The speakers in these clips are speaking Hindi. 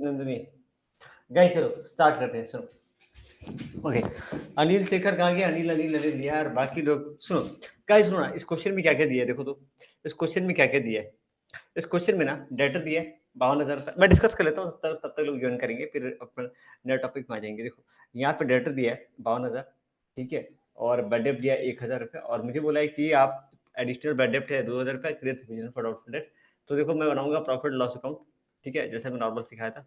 नंदिनी गाइस, चलो स्टार्ट करते हैं। सुनो, ओके। अनिल शेखर कहाँ गया? अनिल अनिल अनिल यार, बाकी लोग सुनो। गाइस सुनो ना, इस क्वेश्चन में क्या क्या दिया है देखो तो। इस क्वेश्चन में क्या क्या दिया है? इस क्वेश्चन में ना डेटर दिया है 52,000 मैं डिस्कस कर लेता हूँ, तब तक लोग ज्वाइन करेंगे, फिर अपन नए टॉपिक में आ जाएंगे। देखो यहाँ पे डेटर दिया है 52,000, ठीक है, और बेड डेप्ट दिया है 1,000 रुपये, और मुझे बोला है कि आप एडिशनल बेड डेप्ट है 2,000 रुपये, create provision for doubtful date. तो देखो मैं बनाऊंगा प्रॉफिट लॉस अकाउंट, ठीक है, जैसे मैं नॉर्मल सिखाया था,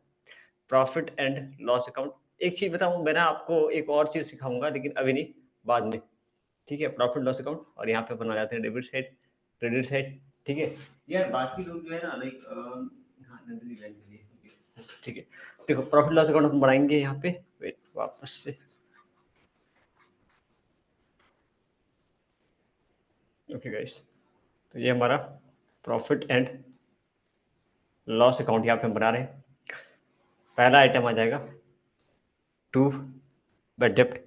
प्रॉफिट एंड लॉस अकाउंट। एक चीज बताऊं, मैं ना आपको एक और चीज सिखाऊंगा, लेकिन अभी नहीं, बाद में, ठीक है। प्रॉफिट लॉस अकाउंट, और यहाँ पे बना जाते हैं डेबिट साइड, क्रेडिट साइड, ठीक है। यार बाकी लोग जो है ना, लाइक हाँ नंदिनी बहन के लिए, ठीक है। देखो प्रॉफिट लॉस अकाउंट हम बनाएंगे यहाँ पे, वेट वापस से, ओके गाइस। तो ये हमारा प्रॉफिट एंड लॉस अकाउंट यहाँ पे हम बना रहे हैं। पहला आइटम आ जाएगा टू बेड डेप्ट।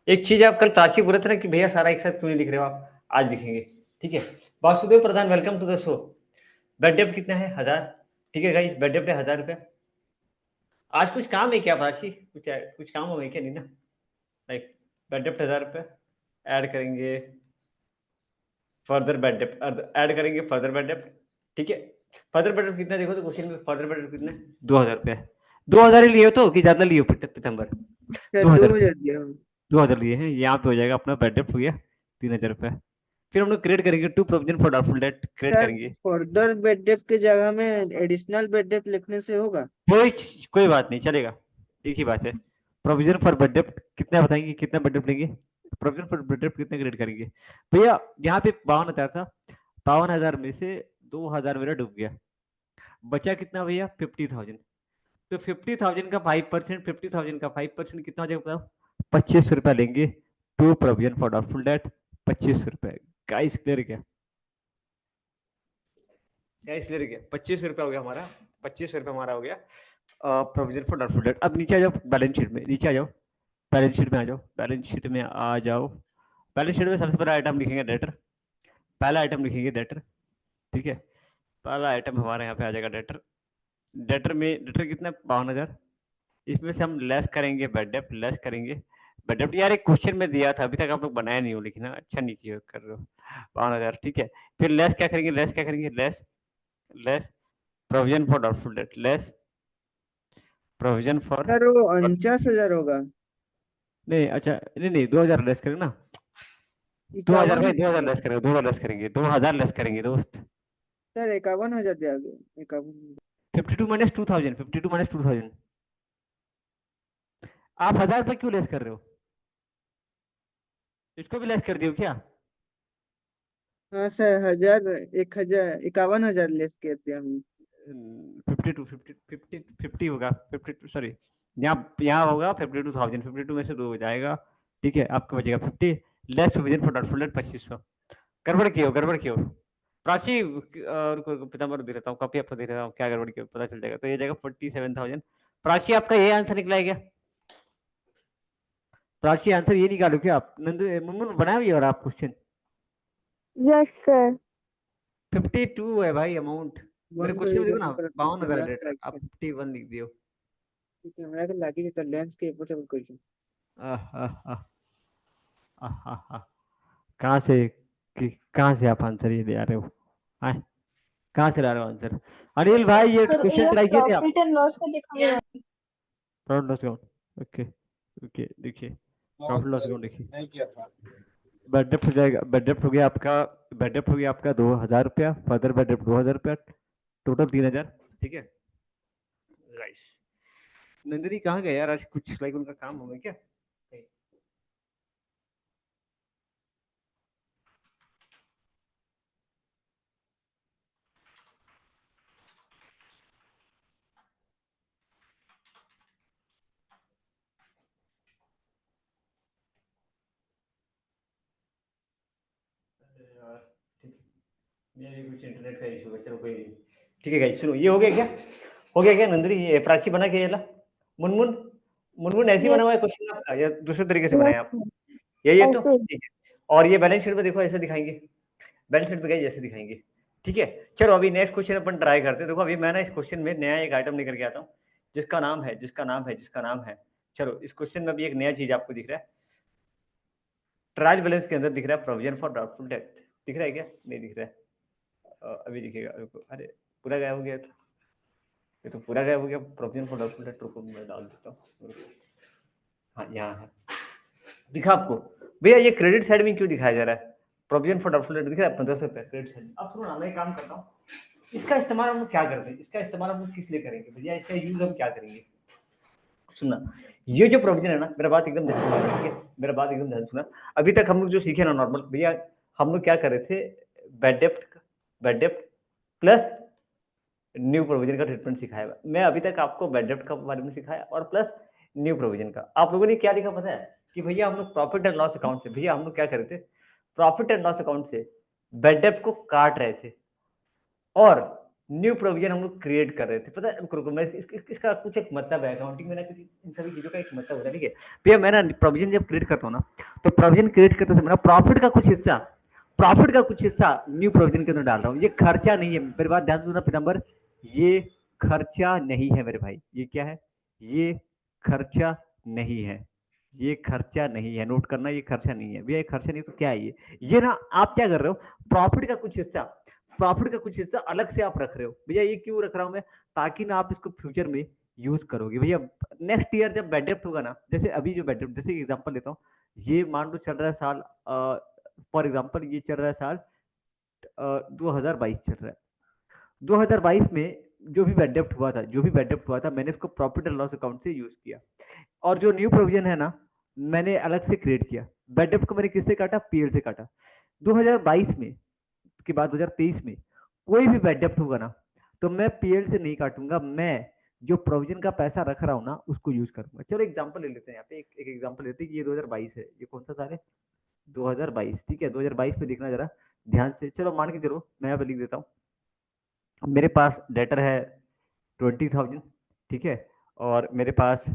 एक चीज आप कल प्राची बोले थे ना कि भैया सारा एक साथ क्यों नहीं लिख रहे हो आप, आज लिखेंगे, ठीक है। Vasudev Pradhan, welcome to the show. Bad डेप्ट कितना है? 1,000, ठीक है गाइस, बेड डेप्ट है 1,000 रुपये। आज कुछ काम है क्या प्राची? कुछ काम हो क्या? नहीं ना, लाइक बेड डेप्ट 1,000 रुपये, ऐड करेंगे फर्दर बेड डेप्ट, ऐड करेंगे फर्दर बेड डेप्ट, ठीक है। फर्दर बेड डेप्ट कितना देखो तो क्वेश्चन में, फर्दर बेड डेप्ट कितना है? 2,000 रुपये। 2,000 ही लिए हो तो कि ज्यादा लिए हो पीतम्बर? क्या 2,000 2,000 दिया? 2,000 लिए हैं, यहाँ पे हो जाएगा अपना बेड डेप्ट हो गया 3,000 रुपये। फिर हम लोग क्रिएट करेंगे to provision for doubtful debt, create sir, करेंगे। फर्दर बेड डेप्ट की जगह में एडिशनल बेड डेप्ट लिखने से होगा? कोई बात नहीं, चलेगा, एक ही बात है। प्रोविजन फॉर बेड डेप्ट कितना बताएंगे, कितना बेड डेप्ट लेंगे, प्रोविजन फॉर बेड डेप्ट कितना क्रिएट करेंगे भैया? यहाँ पे 52,000 था, 52,000 में से 2,000 मेरा डूब गया, बचा कितना भैया? 50,000। तो 50,000 का 5%, 50,000 का 5% कितना हो जाएगा बताओ? 25 रुपया लेंगे to provision for doubtful debt, 25 रुपए। गाइस क्लियर क्या? गाइस क्लियर क्या? 25 रुपया हो गया हमारा, 25 रुपया हमारा हो गया प्रोविजन फॉर डाउटफुल डेट। अब नीचे आ जाओ, बैलेंस शीट में नीचे आ जाओ, बैलेंस शीट में आ जाओ, बैलेंस शीट में आ जाओ। बैलेंस शीट में सबसे पहला आइटम लिखेंगे डेटर, पहला आइटम लिखेंगे डेटर, ठीक है। पहला आइटम हमारे यहाँ पे आ जाएगा डेटर। डेटर में डेटर कितना? 52,000। इसमें से हम लेस करेंगे बेड डेप्ट, लेस करेंगे बेड डेप्ट। यार एक क्वेश्चन में दिया था, अभी तक आप लोग बनाया नहीं हो, लिखना अच्छा नहीं किया कर रहे हो। 52,000, ठीक है। फिर लेस क्या करेंगे? लेस क्या करेंगे? Less less provision for doubtful date, less provision for, sir वो 49,000 होगा। नहीं अच्छा, नहीं नहीं, 2,000 लेस करेंगे ना, 2,000 51 भाई, हजार 2,000 दिया। लेस करेंगे, 2,000 लेस करेंगे, 2,000 लेस करेंगे दोस्त। सर 51,000 दिया गया, 51। 52 माइनस 2,000, 52 माइनस 2,000। आप 1,000 रुपये क्यों लेस कर रहे हो? इसको भी लेस कर दियो क्या? हाँ सर, 51,000 लेस कर दिया हमने। 52, 50, 50, 50 होगा, 52 सॉरी, यहाँ होगा 52,000, 52 में से 2 हो जाएगा, ठीक है। आपको बचेगा 50, less provision for doubtful date 2,500। गड़बड़ क्यों, गड़बड़ क्यों? प्राची पिताम्बर दे देता हूँ, कॉपी आपको दे देता हूँ, क्या गड़बड़ क्यों पता चल जाएगा। तो ये जाएगा 47,000। प्राची आपका ये आंसर निकला है क्या? प्राची आंसर ये निकालो क्या आप? नंदू मुमन बनाया भी और आप क्वेश्चन? Yes sir. 52 है भाई अमाउंट। मेरे वन को क्वेश्चन में देखो ना, इधर 52,000 लेफ्ट डेट, राइट आप पे। 51 लिख दियो। कैमरा के लागी तो लेंस के पोर्टेबल क्वेश्चन। आह, आह, आह, आह, आह, आह। कहाँ से कहाँ से आप आंसर ये ले आ रहे हो? आए, कहाँ से ला रहे हो आंसर? अनिल भाई ये सर क्वेश्चन ये ट्राई किए थे आप? प्रॉफिट एंड लॉस का दिखाया। Profit loss account, okay okay, देखिए प्रॉफिट लॉस अकाउंट देखिए, नहीं किया था। बेड डेप्ट हो जाएगा, बेड डेप्ट हो गया आपका, बेड डेप्ट हो गया आपका 2,000 रुपया, फर्दर बेड डेप्ट 2,000 रुपया, टोटल 3,000, ठीक है गाइस। नंदिनी कहाँ गए यार? आज कुछ लाइक उनका काम हो गया क्या? मेरे कुछ इंटरनेट का इशू है, चलो कोई नहीं, ठीक है गाइस। सुनो, ये हो गया क्या? हो गया क्या नंदिनी? ये प्राची बना के, ये ला मुनमुन, मुनमुन ऐसे ही बना हुआ यस है क्वेश्चन आपका, या दूसरे तरीके से बनाया आप? यही है तो, ऐसे। ठीक है। और ये बैलेंस शीट में देखो ऐसे दिखाएंगे, बैलेंस शीट पे गए जैसे दिखाएंगे, ठीक है। चलो अभी नेक्स्ट क्वेश्चन अपन ट्राई करते हैं। देखो अभी मैं ना इस क्वेश्चन में नया एक आइटम लेकर के आता हूँ, जिसका नाम है जिसका नाम है जिसका नाम है, चलो इस क्वेश्चन में भी एक नया चीज आपको दिख रहा है, ट्रायल बैलेंस के अंदर दिख रहा है प्रोविजन फॉर डाउटफुल डेट, दिख रहा है क्या? नहीं दिख रहा है, अभी दिखेगा, रुको, अरे पूरा गायब हो गया था, ये तो पूरा गायब हो गया, प्रोविजन फॉर डाउटफुल डेट, रुको मैं डाल देता हूँ, हाँ यहाँ है, दिखा आपको भैया? ये क्रेडिट साइड में क्यों दिखाया जा रहा है? प्रोविजन फॉर डाउटफुल डेट दिख रहा है 1500 रुपये क्रेडिट साइड में। अब सुनो ना, मैं एक काम करता हूँ, इसका इस्तेमाल हम लोग क्या करते हैं, इसका इस्तेमाल हम लोग किस लिए करेंगे भैया, इसका यूज हम क्या करेंगे? सुनना, ये जो प्रोविजन है ना, मेरा बात एकदम ध्यान सुना, ठीक है, मेरा बात एकदम ध्यान सुना। अभी तक हम लोग जो सीखे ना नॉर्मल भैया, हम लोग क्या कर रहे थे, बैड डेप्ट प्लस न्यू प्रोविजन का ट्रीटमेंट सिखाया हुआ। मैं अभी तक आपको बैड डेप्ट का बारे में सिखाया और प्लस न्यू प्रोविजन का। आप लोगों ने क्या देखा पता है कि भैया हम लोग प्रॉफिट एंड लॉस अकाउंट से, भैया हम लोग क्या कर रहे थे, प्रॉफिट एंड लॉस अकाउंट से बैड डेप्ट को काट रहे थे और न्यू प्रोविजन हम लोग क्रिएट कर रहे थे। पता है, रुको मैं इसका कुछ एक मतलब है अकाउंटिंग में ना, कुछ इन सभी चीजों का एक मतलब होता है, ठीक है भैया? मैं ना प्रोविजन जब क्रिएट करता हूँ ना, तो प्रोविजन क्रिएट करते समय ना प्रॉफिट का कुछ हिस्सा न्यू प्रोविजन के अंदर डाल रहा हूँ। ये खर्चा नहीं है, मेरी बात ध्यान से सुनना पीताम्बर, ये खर्चा नहीं है मेरे भाई। ये क्या है? ये खर्चा नहीं है, ये खर्चा नहीं है, नोट करना, ये खर्चा नहीं है भैया। ये खर्चा नहीं तो क्या है ये ना आप क्या कर रहे हो, प्रॉफिट का कुछ हिस्सा अलग से आप रख रहे हो। भैया ये क्यों रख रहा हूं मैं? ताकि ना आप इसको फ्यूचर में यूज करोगे भैया। नेक्स्ट ईयर जब बैड डेप्ट होगा ना, जैसे अभी जो बैड डेप्ट, जैसे एग्जांपल लेता हूँ, ये मान लो चल रहा है साल, फॉर एग्जांपल ये चल रहा है साल 2022 चल रहा है। 2022 में जो भी बैड डेप्ट हुआ था मैंने इसको प्रॉफिट एंड लॉस अकाउंट से यूज किया, और जो न्यू प्रोविजन है ना मैंने अलग से क्रिएट किया। बैड डेप्ट को मैंने किससे काटा? पीएल से काटा। 2022 में के बाद 2023 में कोई भी बैड डेप्ट होगा ना, तो मैं पीएल से नहीं काटूंगा, मैं जो प्रोविजन का पैसा रख रहा हूँ ना उसको यूज करूंगा। चलो एग्जांपल ले लेते हैं, यहाँ पे एक एग्जांपल लेते हैं कि ये 2022 है, ये कौन सा साल है? 2022, ठीक है। 2022 में देखना जरा ध्यान से, चलो मान के चलो मैं यहाँ पे लिख देता हूँ। मेरे पास डेटर है 20,000, ठीक है, और मेरे पास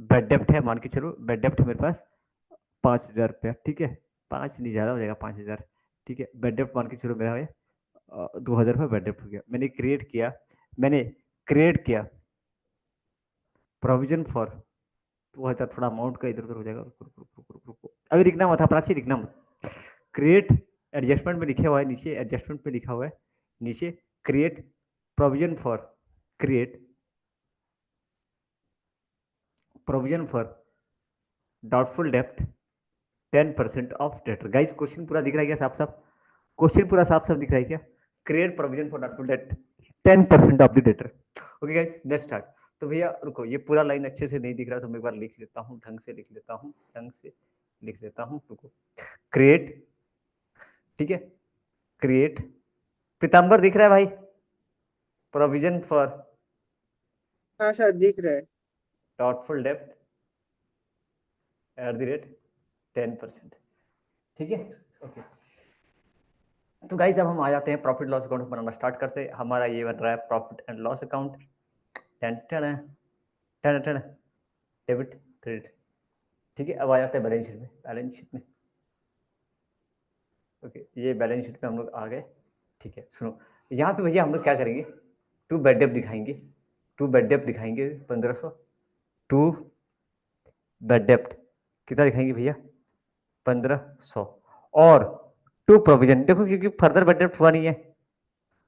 बैड डेप्ट है, मान के चलो बैड डेप्ट मेरे पास 5,000 रुपया, ठीक है, 5 नहीं ज़्यादा हो जाएगा, 5,000, ठीक है। बैड डेप्ट मान के चलो मेरा है 2,000 रुपये बैड डेप्ट हो गया। मैंने क्रिएट किया प्रोविजन फॉर 2,000, थोड़ा अमाउंट का इधर उधर हो जाएगा, रुको अभी लिखना हुआ था, प्राची लिखना मत। क्रिएट एडजस्टमेंट में लिखा हुआ है नीचे, एडजस्टमेंट में लिखा हुआ है नीचे, क्रिएट प्रोविजन फॉर डाउटफुल डेप्ट 10% ऑफ डेटर। गाइस क्वेश्चन पूरा दिख रहा है क्या? साफ क्वेश्चन पूरा साफ दिख रहा है क्या? Create provision for doubtful date 10% of the debtor. Okay guys, let's start. तो भैया रुको, ये पूरा लाइन अच्छे से नहीं दिख रहा तो मैं एक बार लिख लेता हूँ, ढंग से लिख लेता हूँ, रुको। क्रिएट, ठीक है, क्रिएट, पीताम्बर दिख रहा है भाई? प्रोविजन फॉर हाँ सर दिख रहा है। डाउटफुल डेप्ट @ 10%, ठीक है, ओके। तो गाइस अब हम आ जाते हैं प्रॉफिट लॉस अकाउंट बनाना स्टार्ट करते हैं। हमारा ये बन रहा है profit and loss account, debit credit, ठीक है। अब आ जाते हैं बैलेंस शीट में, ओके। ये बैलेंस शीट में हम लोग आ गए, ठीक है। सुनो, यहाँ पे भैया हम लोग क्या करेंगे, टू बैड डेप्ट दिखाएंगे 1500, टू बैड डेप्ट कितना दिखाएंगे भैया? 1500, और टू प्रोविजन, देखो क्योंकि फर्दर बैड डेप्ट हुआ नहीं है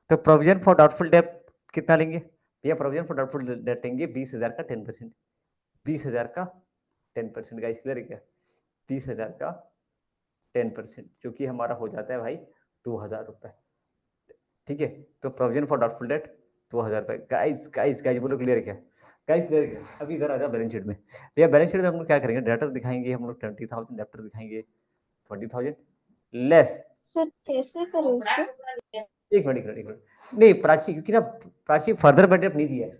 तो प्रोविजन फॉर डाउटफुल डेप्ट कितना लेंगे भैया? प्रोविजन फॉर डाउटफुल डेप्ट लेंगे 20,000 का 10%, 20,000 का 10%, गाइस क्लियर है क्या? 20,000 का 10%, जो कि हमारा हो जाता है भाई 2,000 रुपए, ठीक है। तो प्रोविजन फॉर डाउटफुल डेट 2,000 रुपए। गाइस बोलो क्लियर है क्या? गाइस क्लियर है क्या? अभी इधर आ जाओ बैलेंस शीट में। भैया बैलेंस शीट में हम लोग क्या करेंगे, डेटर दिखाएंगे हम लोग 20,000, डेप्टर दिखाएंगे 20,000 लेस। सर कैसे करें इसको? एक मिनट नहीं प्राची, क्योंकि ना प्राची फर्दर बैड डेप्ट नहीं दिया है,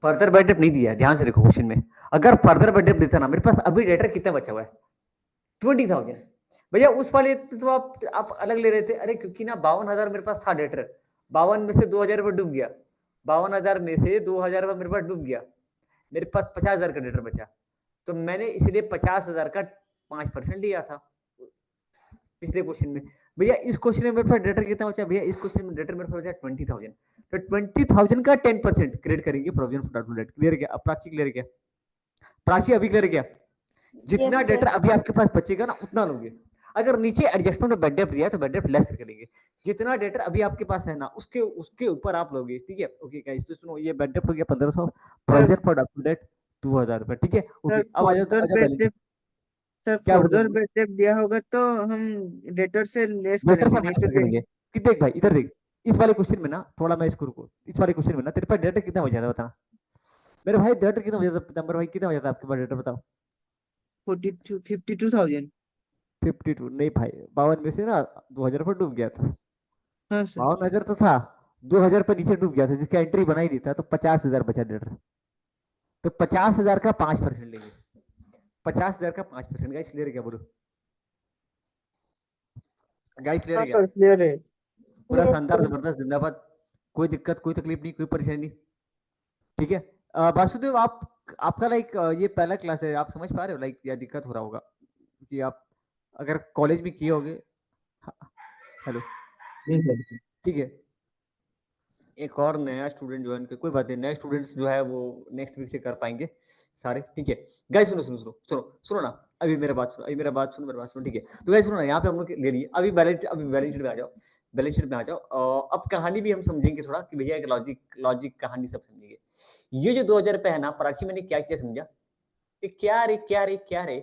फर्दर बैड डेप्ट नहीं दिया है, ध्यान से देखो क्वेश्चन में। अगर फर्दर बैड डेप्ट देता ना, मेरे पास अभी डेटर कितना बचा हुआ है? 20,000। भैया उस वाले तो आप अलग ले रहे थे, अरे क्योंकि ना 52,000 मेरे पास था डेटर, 52 में से 2,000 रुपये डूब गया, 52,000 में से 2,000 रुपये मेरे पास डूब गया, मेरे पास 50,000 का डेटर बचा, तो मैंने इसलिए 50,000 का 5% लिया था पिछले क्वेश्चन में। भैया इस क्वेश्चन में मेरे पास डेटर कितना बचा भैया, इस क्वेश्चन में डेटर मेरे पास बचा 20,000, तो 20,000 का 10% क्रिएट करेंगे provision for doubtful date. Clear क्या? अब प्राची क्लियर क्या? प्राची अभी क्लियर क्या? जितना Yes, डेटर sir. अभी आपके पास बचेगा ना उतना लोगे। अगर नीचे एडजस्टमेंट में बेड डेप्थ दिया है तो बेड डेप्थ लेस करके लेंगे। जितना डेटर अभी आपके पास है ना उसके उसके ऊपर आप लोगे, ठीक है? ओके गाइस, तो सुनो, ये बेड डेप्थ हो गया 1500, sir provision for doubtful date 2000 रुपए, ठीक है? ओके, सर अब आ जाओ फर्दर बैलेंस शीट। सर क्या बोल रहे फर्दर हो? बेड दिया होगा तो हम डेटर से लेस बेटर करेंगे, से नहीं लेस तो करके लेंगे कि देख भाई इधर देख, इस वाले क्वेश्चन में ना थोड़ा मैं इसको रुको, इस वाले क्वेश्चन में ना तेरे पास डेटा कितना बचा था बताना मेरे भाई, डेटा कितना बचा था नंबर भाई, कितना बचा था आपके पास डेटा बताओ? 52 52 नहीं भाई, 52 में से ना 2000 पर डूब गया था। हाँ सर। 52,000 तो था, 2000 पर नीचे डूब गया था जिसका एंट्री बना ही नहीं था, तो 50,000 बचा डेटा। तो 50,000 का 5% लेंगे, 50,000 का 5%। गाइस क्लियर क्या? बोलो गाइस, क्लियर हाँ क्या? सर क्लियर है। पूरा Yes, शानदार sir. जबरदस्त जिंदाबाद, कोई दिक्कत कोई तकलीफ नहीं, कोई परेशानी नहीं, ठीक है? वासुदेव आप, आपका लाइक ये पहला क्लास है, आप समझ पा रहे हो लाइक या दिक्कत हो रहा होगा कि आप अगर कॉलेज में किए होगे। हेलो, जी सर। ठीक है? एक और नया स्टूडेंट ज्वाइन कर, कोई बात नहीं, नए स्टूडेंट्स जो है वो नेक्स्ट वीक से कर पाएंगे सारे, ठीक है? गाइस सुनो सुनो सुनो सुनो सुनो ना, अभी मेरा बात सुनो, अभी मेरा बात सुनो, मेरा बात सुनो, ठीक है? तो गाइस सुनो ना, यहाँ पे हम लोग ले लिए अभी बैलेंस, अभी बैलेंस शीट में आ जाओ, बैलेंस शीट में आ जाओ। अब कहानी भी हम समझेंगे थोड़ा कि भैया एक लॉजिक, लॉजिक कहानी सब समझेंगे। ये जो 2000 रुपए है ना, प्राची मैंने क्या क्या समझा कि क्या रे क्या रे क्या रे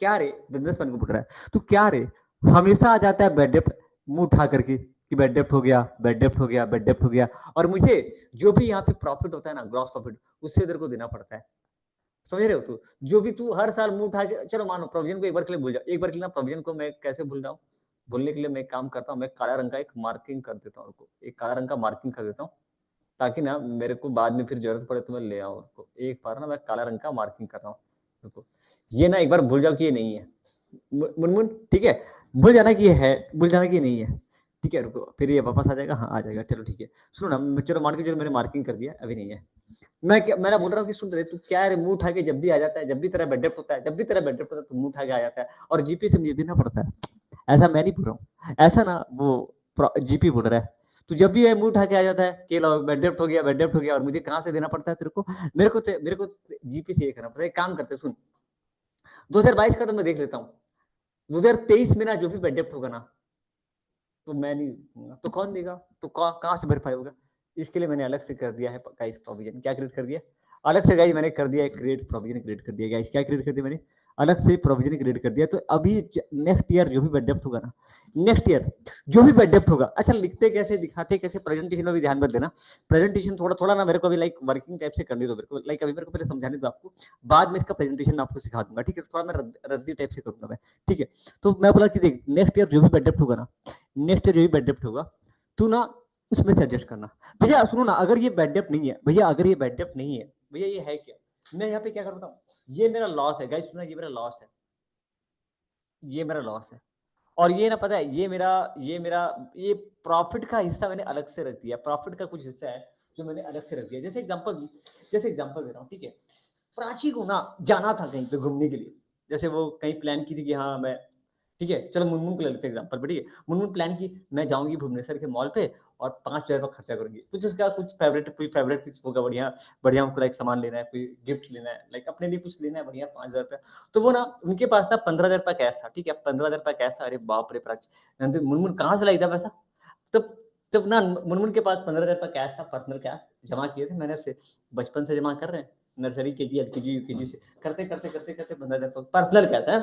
क्या रे, बिजनेस मैन को बोल रहा है तो क्या रे, हमेशा आ जाता है बेड डेप्थ मुंह उठा करके कि बेड डेप्थ हो गया, बेड डेप्थ हो गया, बेड डेप्थ हो गया, और मुझे जो भी यहाँ पे प्रॉफिट होता है ना, ग्रॉस प्रॉफिट, उससे तेरे को देना पड़ता है। समझ रहे हो? तू जो भी तू हर साल मुंह उठा के, चलो मानो प्रोविजन को एक बार के लिए भूल जाओ, एक बार के लिए ना प्रोविजन को मैं कैसे भूल जाऊं, भूलने के लिए मैं एक काम करता हूँ, मैं काला रंग का एक मार्किंग कर देता हूँ उनको, एक काला रंग का मार्किंग कर देता हूँ, ताकि ना मेरे को बाद में फिर जरूरत पड़े तो मैं ले आऊं उनको। एक बार ना मैं काला रंग का मार्किंग कर रहा हूँ उनको, ये ना एक बार भूल जाओ कि ये नहीं है मुनमुन, ठीक है? भूल जाना कि ये है, भूल जाना कि ये नहीं है, ठीक है? रुको, फिर ये वापस आ जाएगा, हाँ आ जाएगा, चलो ठीक है। सुनो ना, चलो मान के चलो मैंने मार्किंग कर दिया, अभी नहीं है। मैं क्या मैंने बोल रहा हूँ कि सुन रहे तू क्या है, मुंह उठा के जब भी आ जाता है, जब भी तेरा बेड डेप्थ होता है, जब भी तेरा बेड डेप्थ होता है, तू मुंह उठा के आ जाता है और जीपी से मुझे देना पड़ता है। ऐसा मैं नहीं बोल रहा हूँ, ऐसा ना वो जीपी बोल रहा है। तू जब भी है मुंह उठा के आ जाता है कि लो बेड डेप्थ हो गया, बेड डेप्थ हो गया, और मुझे कहाँ से देना पड़ता है तेरे को? मेरे को जीपी से ये करना पड़ता है। एक काम करते हैं, सुन, 2022 का तो मैं देख लेता हूँ, 2023 में ना जो भी बेड डेप्थ होगा ना, तो मैं नहीं दूंगा तो कौन देगा? तो कहाँ से भरपाई होगा? इसके लिए मैंने अलग से कर दिया है गाइस प्रोविजन। क्या क्रिएट कर दिया? अलग से गाइस मैंने कर दिया है क्रिएट प्रोविजन, क्रिएट कर दिया गाइस। क्या क्रिएट कर दिया मैंने? अलग से प्रोविजन क्रिएट कर दिया। तो अभी नेक्स्ट ईयर जो भी बेड डेप्थ होगा ना, नेक्स्ट ईयर जो भी बेड डेप्थ होगा, अच्छा लिखते कैसे, दिखाते कैसे, प्रेजेंटेशन में भी ध्यान मत देना। प्रेजेंटेशन थोड़ा थोड़ा ना मेरे को भी लाइक वर्किंग टाइप से करने दो, मेरे को लाइक अभी मेरे को पहले समझाने दो आपको, बाद में इसका प्रेजेंटेशन आपको सिखा दूंगा, ठीक है? थोड़ा मैं रद्दी टाइप से करूंगा मैं, ठीक है? तो मैं बोला कि देख, नेक्स्ट ईयर जो भी बेड डेप्थ होगा ना, नेक्स्ट ईयर जो भी बेड डेप्थ होगा, तू ना उसमें से एडजस्ट करना। भैया सुनो ना, अगर ये बेड डेप्थ नहीं है भैया, अगर ये बेड डेप्थ नहीं है भैया, ये है क्या? मैं यहाँ पे क्या करता हूँ, ये मेरा लॉस है गाइस, सुना, ये मेरा लॉस है, ये मेरा लॉस है। और ये ना पता है, ये मेरा ये प्रॉफिट का हिस्सा मैंने अलग से रख दिया, प्रॉफिट का कुछ हिस्सा है जो मैंने अलग से रख दिया। जैसे एग्जांपल दे रहा हूँ, ठीक है? प्राची को ना जाना था कहीं पे घूमने के लिए, जैसे वो कहीं प्लान की थी कि हाँ मैं, ठीक है, चलो मुनमुन को ले लेते एग्जांपल पर, ठीक है? मुनमुन प्लान की मैं जाऊंगी भुवनेश्वर के मॉल पे और 5,000 का खर्चा करूंगी, कुछ उसका कुछ फेवरेट कुछ होगा, बढ़िया बढ़िया हमको लाइक सामान लेना है, कोई गिफ्ट लेना है, लाइक अपने लिए कुछ लेना है बढ़िया, 5,000 रुपया। तो वो ना उनके पास ना 15,000 रुपया कैश था, ठीक है? 15,000 रुपया कैश था। अरे बाप रे प्राची, मुनमुन कहाँ से लाई था पैसा? तब जब ना मुनमुन के पास 15,000 रुपया कैश था, पर्सनल कैश जमा किए थे मैंने से, बचपन से जमा कर रहे हैं, नर्सरी केजी एलकेजी यूकेजी से करते करते करते करते 15,000 पर्सनल कैश है।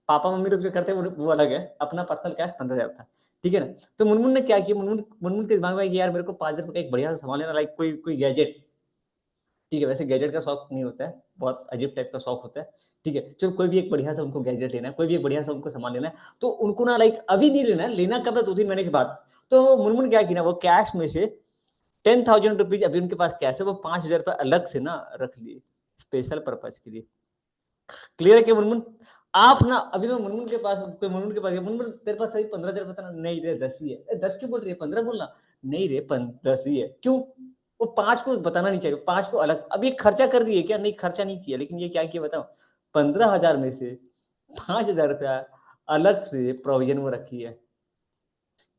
पापा मम्मी लोग जो करते हैं वो अलग है, अपना पर्सनल कैश 15,000 था, ठीक है ना? तो मुनमुन ने क्या किया, मुनमुन मुनमुन के दिमाग में आया कि यार मेरे को 5,000 रुपये का एक बढ़िया सा सामान लेना, लाइक कोई कोई गैजेट, ठीक है? वैसे गैजेट का शौक नहीं होता है, बहुत अजीब टाइप का शौक होता है, ठीक है? चलो कोई भी एक बढ़िया सा उनको गैजेट लेना है, कोई भी एक बढ़िया सा उनको सामान लेना है, तो उनको ना लाइक अभी नहीं लेना है, लेना कब है? 2-3 महीने के बाद। तो मुनमुन क्या की ना, वो कैश में से 10,000 रुपीज अभी उनके पास कैश है, वो 5,000 रुपये अलग से ना रख लिए स्पेशल पर्पज के लिए। क्लियर है क्या मुनमुन? आप ना अभी मैं मुनमुन के पास गया, मुनमुन तेरे पास अभी 15,000 बताना, नहीं रे 10 ही है। 10 क्यों बोल रही है, 15 बोलना, नहीं रे 10 ही है। क्यों? वो 5 को बताना नहीं चाहिए, 5 को अलग। अब ये खर्चा कर दिए क्या? नहीं खर्चा नहीं किया, लेकिन ये क्या किया बताओ, 15,000 में से 5,000 रुपया अलग से प्रोविजन वो रखी है,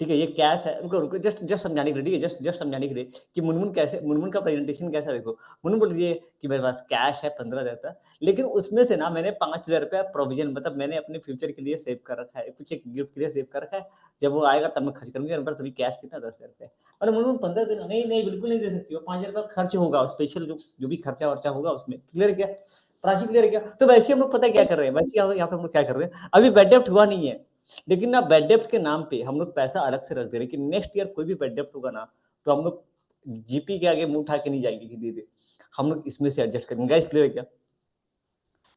ठीक है, ये कैश है। रुको रुको, जस्ट जस्ट समझाने के लिए, ठीक है, जस्ट जस्ट समझाने के लिए कि मुनमुन का प्रेजेंटेशन कैसा है। देखो, मुनमुन बोल रही है कि मेरे पास कैश है 15,000 रुपया, लेकिन उसमें से ना मैंने 5,000 रुपया प्रोविजन, मतलब मैंने अपने फ्यूचर के लिए सेव कर रखा है, कुछ एक गिफ्ट के लिए सेव कर रखा है, जब वो आएगा तब मैं खर्च करूंगी। मेरे पास अभी कैश कितना, 10,000 रुपया। अरे मुनमुन 15 दिन, नहीं नहीं बिल्कुल नहीं दे सकती हो, 5,000 रुपया खर्च होगा, स्पेशल जो भी खर्चा वर्चा होगा उसमें। क्लियर क्या प्राची, क्लियर क्या? तो वैसे हम लोग पता है क्या कर रहे हैं, वैसे यहाँ पे हम लोग क्या कर रहे हैं, अभी बैड डेप्ट हुआ नहीं है, लेकिन ना बैड डेप्ट के नाम पे हम लोग पैसा अलग से रख दे रहे हैं कि नेक्स्ट ईयर कोई भी बैड डेप्ट होगा ना, तो हम लोग जीपी के आगे मुंह उठा के नहीं जाएंगे कि दीदी हम लोग इसमें से एडजस्ट करेंगे। गाइस क्लियर है क्या?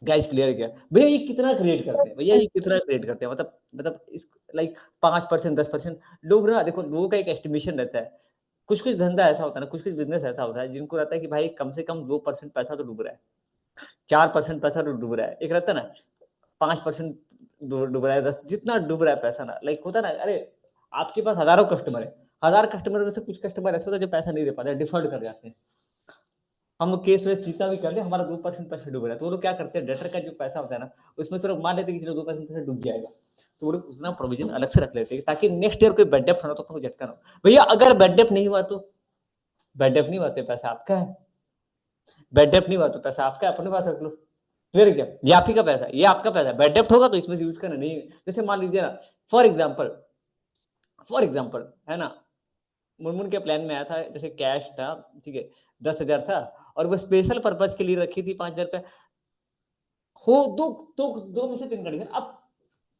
गाइस क्लियर है क्या? भैया ये कितना क्रिएट करते हैं, भैया ये कितना क्रिएट करते हैं, मतलब इस लाइक 5% 10% लोग ना, देखो लोगों का एक एस्टिमेशन रहता है। कुछ कुछ धंधा ऐसा होता है ना, कुछ कुछ बिजनेस ऐसा होता है जिनको रहता है कि भाई कम से कम 2% पैसा तो डूब रहा है, 4% पैसा तो डूब रहा है, एक रहता है ना 5% डूब रहा है, 10 जितना डूब रहा है पैसा ना, लाइक होता है ना, अरे आपके पास हजारों कस्टमर है, 1000 कस्टमर में से कुछ कस्टमर ऐसे होते हैं जो पैसा नहीं दे पाते, डिफॉल्ट कर जाते हैं। हम लोग केस वेस जितना भी कर ले, हमारा 2% पैसा डूब रहा है, तो वो लोग क्या करते हैं, डेटर का जो पैसा होता है ना, उसमें से लोग मान लेते हैं कि चलो 2% पैसा डूब जाएगा, तो वो लोग उतना प्रोविजन अलग से रख लेते हैं ताकि नेक्स्ट ईयर कोई बैड डेप्ट होना तो अपने को झटका ना हो। भैया अगर बैड डेप्ट नहीं हुआ तो, बैड डेप्ट नहीं हुआ तो पैसा आपका है, बैड डेप्ट नहीं हुआ तो पैसा आपका है, अपने पास रख लो। क्लियर क्या? ये आप ही का पैसा है, ये आपका पैसा है, बैड डेप्ट होगा तो इसमें से यूज करना नहीं। जैसे मान लीजिए ना, फॉर एग्जाम्पल है ना, मुनमुन के प्लान में आया था, जैसे कैश था, ठीक है, 10,000 था, और वो स्पेशल पर्पज के लिए रखी थी 5,000 रुपया, हो दो में से 3 कंडीशन। अब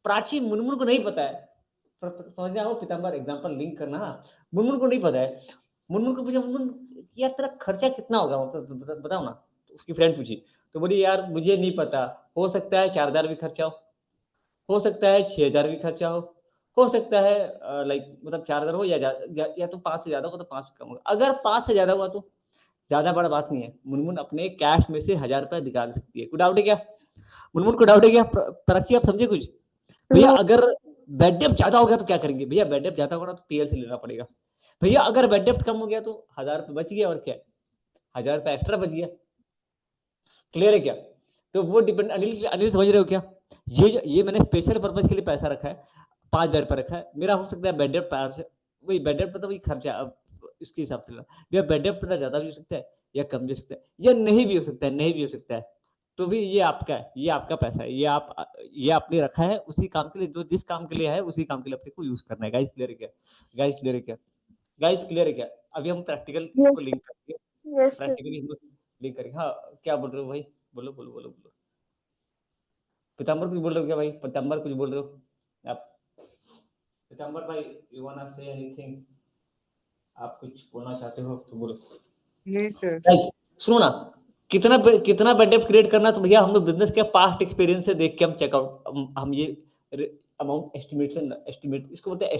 प्राची मुनमुन को नहीं पता है, समझ में आओ, पीताम्बर एग्जाम्पल लिंक करना, मुनमुन को नहीं पता है। मुनमुन को पूछा, मुनमुन यार तेरा खर्चा कितना होगा, बताओ ना। तो उसकी फ्रेंड पूछी, तो बोली यार मुझे नहीं पता, हो सकता है 4,000 भी खर्चा हो सकता है 6,000 भी खर्चा हो सकता है लाइक मतलब 4,000 हो या तो 5 से ज्यादा हो तो 5 से कम होगा। अगर 5 से ज्यादा हुआ तो ज्यादा बड़ा बात नहीं है, मुनमुन अपने कैश में से 1,000 रुपया निकाल सकती है। कोई डाउट है क्या? मुनमुन को डाउट है क्या? प्राची आप समझे कुछ? भैया नो अगर बेड डेप्थ ज्यादा हो गया तो क्या करेंगे? भैया बेड डेप्थ ज्यादा होगा तो पीएल से लेना पड़ेगा। भैया अगर बेड डेप्थ कम हो गया तो 1,000 रुपये बच गया, और क्या, 1,000 रुपये एक्स्ट्रा बच गया। क्लियर है क्या? तो वो डिपेंड, अनिल अनिल समझ रहे हो क्या? ये मैंने स्पेशल पर्पज के लिए पैसा रखा है, 5,000 रुपये रखा है, मेरा हो सकता है बेड डेप्थ वही बेड डेप्थ मतलब वही खर्चा, अब इसके हिसाब से भैया बेड डेप्थ थोड़ा ज्यादा भी हो सकता है या कम भी हो सकता है या नहीं भी हो सकता है, नहीं भी हो सकता है, तो भी ये आपका है, ये आपका पैसा है, ये आपने रखा है उसी काम के लिए, जो जिस काम के लिए है उसी काम के लिए अपने को यूज करना है। गाइस क्लियर है क्या? गाइस क्लियर है क्या? गाइस क्लियर है क्या? अभी हम प्रैक्टिकल इसको लिंक करेंगे, यस प्रैक्टिकली हम लिंक करेंगे। हाँ, क्या बोल रहे हो भाई? बोलो बोलो बोलो बोलो। पीताम्बर कुछ बोल रहे हो क्या भाई? पीताम्बर कुछ बोल रहे हो आप? पीताम्बर भाई, you want to say anything? आप कुछ बोलना चाहते हो तो बोलो। नहीं सर। Guys, सुनो ना, कितना बेड डेप्थ क्रिएट करना, तो भैया हम लोग बिजनेस के पास्ट एक्सपीरियंस से देख के हम चेकआउट, हम ये अमाउंट एस्टिमेट इसको बोलते हैं,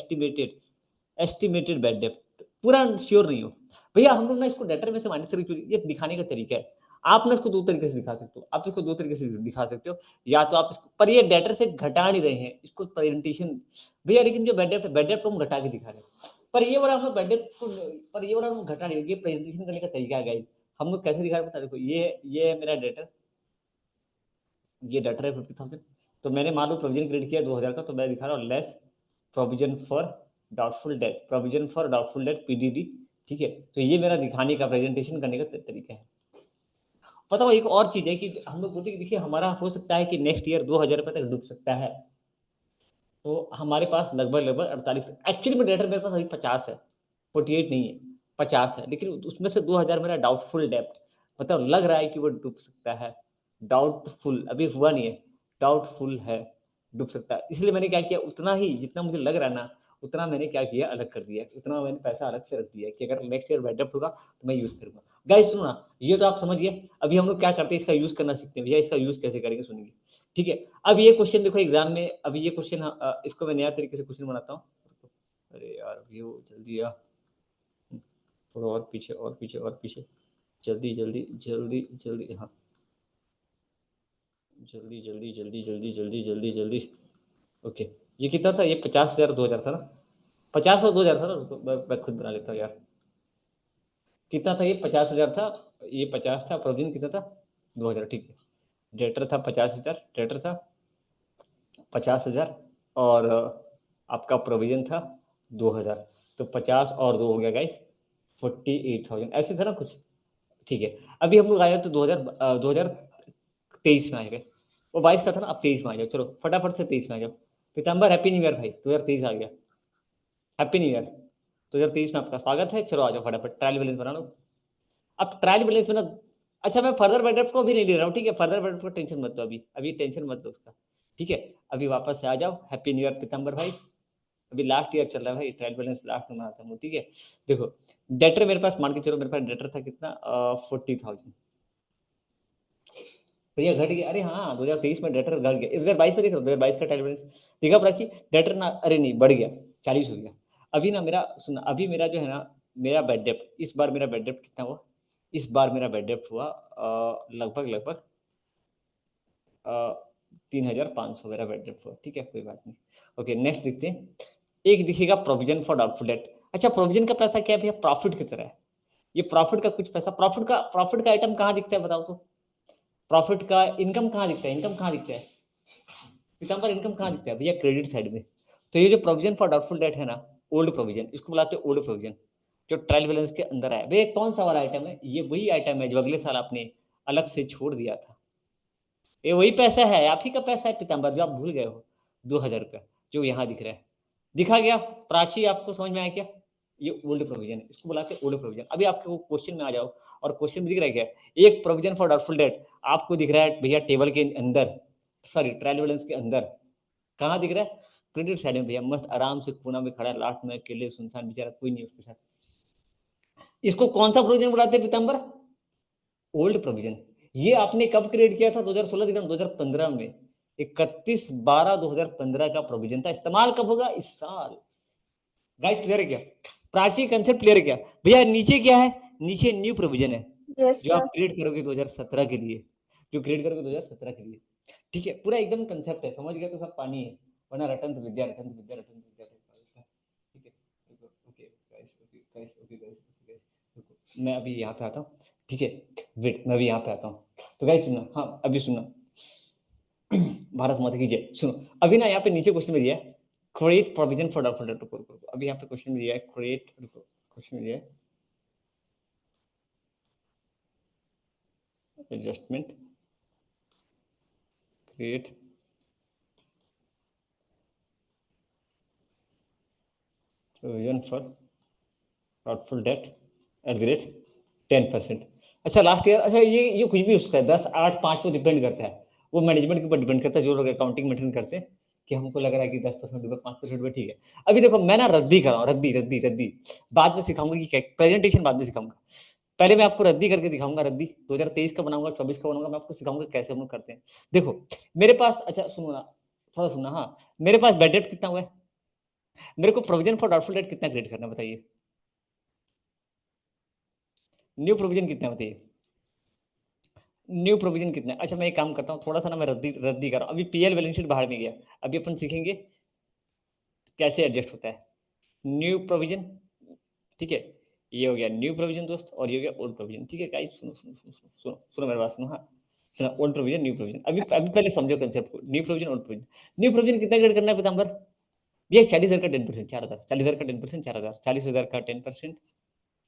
एस्टिमेटेड बेड डेप्थ, पूरा श्योर नहीं हो। भैया हम लोग ना इसको डेटर में से माइनस करके, ये दिखाने का तरीका है। आप ना इसको दो तरीके से दिखा सकते हो, आप इसको दो तरीके से दिखा सकते हो, या तो आप इसको, पर ये डेटर से घटा नहीं रहे हैं इसको प्रेजेंटेशन। भैया लेकिन जो बेड डेप्थ को हम घटा के दिखा रहे हैं, पर ये वाला हम लोग बेड डेप्थ को, पर ये वाला हम घटा नहीं, ये प्रेजेंटेशन करने का तरीका है गाइस। हम लोग कैसे दिखा रहे हैं बता, देखो ये है मेरा डेटर, ये डेटर है 50,000, तो मैंने मान लो प्रोविजन क्रिएट किया 2,000 का, तो मैं दिखा रहा हूँ less provision for doubtful date, provision for doubtful date PDD. ठीक है, तो ये मेरा दिखाने का, प्रेजेंटेशन करने का तरीका है। पता हो एक और चीज है कि हम लोग बोलते हैं कि देखिए हमारा हो सकता है कि नेक्स्ट ईयर 2,000 रुपये तक डूब सकता है, तो हमारे पास लगभग लगभग 48, एक्चुअली में डेटर मेरे पास अभी 50 है, 48 नहीं है, 50 है, लेकिन उसमें से 2,000 मेरा डाउटफुल डेप्ट, मतलब लग रहा है कि वो डूब सकता है, डाउटफुल, अभी हुआ नहीं है, डाउटफुल है, डूब सकता है। इसलिए मैंने क्या किया, उतना ही जितना मुझे लग रहा है ना, उतना मैंने क्या किया, अलग कर दिया, उतना मैंने पैसा अलग से रख दिया कि अगर नेक्स्ट ईयर बेडअप होगा तो मैं यूज करूंगा। गाइस सुनो ना, ये तो आप समझिए, अभी हम लोग क्या करते हैं, इसका यूज करना सीखते हैं। भैया इसका यूज कैसे करेंगे सुनिए, ठीक है। अब ये क्वेश्चन देखो एग्जाम में, अभी ये क्वेश्चन इसको मैं नया तरीके से क्वेश्चन बनाता हूँ। अरे यार व्यू जल्दी आ, थोड़ा और पीछे और पीछे और पीछे, जल्दी जल्दी जल्दी जल्दी, हाँ जल्दी जल्दी जल्दी जल्दी जल्दी जल्दी जल्दी। ओके, ये कितना था, ये 50,000 2,000 था ना, 50 और 2,000 था ना, मैं खुद बना लेता हूँ यार। कितना था ये? 50,000 था, ये 50 था, प्रोविजन कितना था? 2,000, ठीक है। डेटर था 50,000, डेटर था 50,000, और आपका प्रोविजन था 2000, तो 50 और 2 हो गया गाइस 48,000, ऐसे था ना कुछ। ठीक है, अभी हम लोग आए तो 2023 में आ गए, वो 22 का था ना, अब 23 में आ जाओ, चलो फटाफट से 23 में आ जाओ। पीताम्बर हैप्पी न्यू ईयर भाई, 2023 आ गया, हैप्पी न्यू ईयर। 2023 में आपका स्वागत है, चलो आ जाओ फटाफट ट्रायल बैलेंस बना लो। अब ट्रायल बैलेंस में ना, अच्छा मैं फर्दर बेडएफ्ट को भी नहीं ले रहा हूँ, ठीक है, फर्दर बेडएफ्ट को टेंशन मत लो, अभी टेंशन मत लो उसका, ठीक है। अभी वापस से आ जाओ, हैप्पी न्यू ईयर पीताम्बर भाई। अभी लास्ट ईयर चल रहा है भाई, ट्रायल बैलेंस लास्ट में बनाता हूँ, ठीक है। देखो डेटर मेरे पास, मान के चलो मेरे पास डेटर था कितना, 40,000, भैया घट गया, अरे हाँ 2023 में डेटर घट गया, 2022 में देख रहा हूँ, 2022 का ट्रायल बैलेंस देखा प्राची, डेटर ना, अरे नहीं बढ़ गया, 40 हो गया। अभी ना मेरा सुन, अभी मेरा जो है ना, मेरा बेड डेप्थ, इस बार मेरा बेड डेप्थ कितना हुआ, इस बार मेरा बेड डेप्थ हुआ लगभग 3,500 मेरा बेड डेप्थ हुआ, ठीक है, कोई बात नहीं। ओके नेक्स्ट देखते हैं, एक दिखेगा प्रोविजन फॉर डाउटफुल डेट। अच्छा प्रोविजन का पैसा क्या है भैया, प्रॉफिट की तरह है, ये प्रॉफिट का कुछ पैसा, प्रॉफिट का आइटम कहाँ दिखता है बताओ तो, प्रॉफिट का इनकम कहाँ दिखता है, इनकम कहाँ दिखता है पीताम्बर, इनकम कहाँ दिखता है भैया, क्रेडिट साइड में। तो ये जो प्रोविजन फॉर डाउटफुल डेट है ना, ओल्ड प्रोविजन, इसको बुलाते हैं ओल्ड प्रोविजन, जो ट्रायल बैलेंस के अंदर है भैया। कौन सा वाला आइटम है, ये वही आइटम है जो अगले साल आपने अलग से छोड़ दिया था, ये वही पैसा है, आप ही का पैसा है पीताम्बर, जो आप भूल गए हो, 2,000 रुपया जो यहाँ दिख रहा है, दिखा गया प्राची, आपको समझ में आया क्या, ये ओल्ड प्रोविजन है, इसको बुलाते हैं ओल्ड प्रोविजन। अभी आपके क्वेश्चन में आ जाओ, और क्वेश्चन में दिख रहा है क्या, एक प्रोविजन फॉर डाउटफुल डेट आपको दिख रहा है भैया टेबल के अंदर, सॉरी ट्रायल बैलेंस के अंदर, कहाँ दिख रहा है, क्रेडिट साइड में भैया, मस्त आराम से कोना में खड़ा है, लास्ट में अकेले सुनसान बेचारा, कोई नहीं उसके साथ। इसको कौन सा प्रोविजन बुलाते हैं पीताम्बर, ओल्ड प्रोविजन। ये आपने कब क्रिएट किया था, 2016 दिख रहा, 2015 में, 31/12/2015 का प्रोविजन था, इस्तेमाल कब होगा, इस साल। गाइस क्लियर है क्या, प्राची कंसेप्ट क्लियर है क्या भैया, नीचे क्या है, नीचे न्यू प्रोविजन है, Yes, जो sir. आप क्रिएट करोगे 2017 के लिए, जो क्रिएट करोगे 2017 के लिए, ठीक है, पूरा एकदम कंसेप्ट है, समझ गए तो सब पानी है, वरना रटन विद्या, रटन विद्या, रटन विद्या, ठीक है। Okay guys, okay guys, okay guys, okay guys, मैं अभी यहाँ पे आता हूँ, ठीक है, वेट मैं अभी यहाँ पे आता हूँ। तो गाइस सुनना, हाँ अभी सुनना, भारत माता की जय, सुनो अभी ना यहाँ पे नीचे क्वेश्चन में दिया है, create provision for doubtful date, अभी यहाँ पे क्वेश्चन में दिया है, क्रिएट, क्वेश्चन में दिया है adjustment, create provision for doubtful date at the rate 10%। अच्छा लास्ट ईयर, अच्छा ये कुछ भी हो सकता है, 10, 8, 5 को डिपेंड करता है, वो मैनेजमेंट के ऊपर डिपेंड करता है, जो लोग अकाउंटिंग मेंटेन करते हैं, कि हमको लग रहा है कि 10% रुपये, 5% रुपये, ठीक है। अभी देखो मैं ना रद्दी कर रहा हूँ, रद्दी रद्दी रद्दी, बाद में सिखाऊंगा कि क्या, प्रेजेंटेशन बाद में सिखाऊंगा, पहले मैं आपको रद्दी करके दिखाऊंगा, रद्दी 2023 का बनाऊंगा, 24 का बनाऊंगा, मैं आपको सिखाऊंगा कैसे हम लोग करते हैं। देखो मेरे पास, अच्छा सुनो ना, थोड़ा सुनना, हाँ मेरे पास बेड डेट कितना हुआ है, मेरे को प्रोविजन फॉर डाउटफुल डेट कितना क्रिएट करना बताइए, न्यू प्रोविजन कितना है बताइए, न्यू प्रोविजन कितना है। अच्छा मैं एक काम करता हूँ, थोड़ा सा ना मैं रद्दी रद्दी कर रहा हूँ, अभी पीएल बैलेंस शीट बाहर में गया, अभी अपन सीखेंगे कैसे एडजस्ट होता है न्यू प्रोविजन, ठीक है, ये हो गया न्यू प्रोविजन दोस्त, और ये हो गया ओल्ड प्रोविजन, ठीक है गाइस, सुनो सुनो सुनो सुनो सुनो सुनो मेरी बात सुनो, हाँ सुनो, ओल्ड प्रोविजन न्यू प्रोविजन, अभी अभी पहले समझो कंसेप्ट को, new provision old provision. New provision कितना क्रिएट करना है पीताम्बर, ये 40,000 का 10%, 4,000, 40,000 का 10%, 4,000, 40,000 का 10%,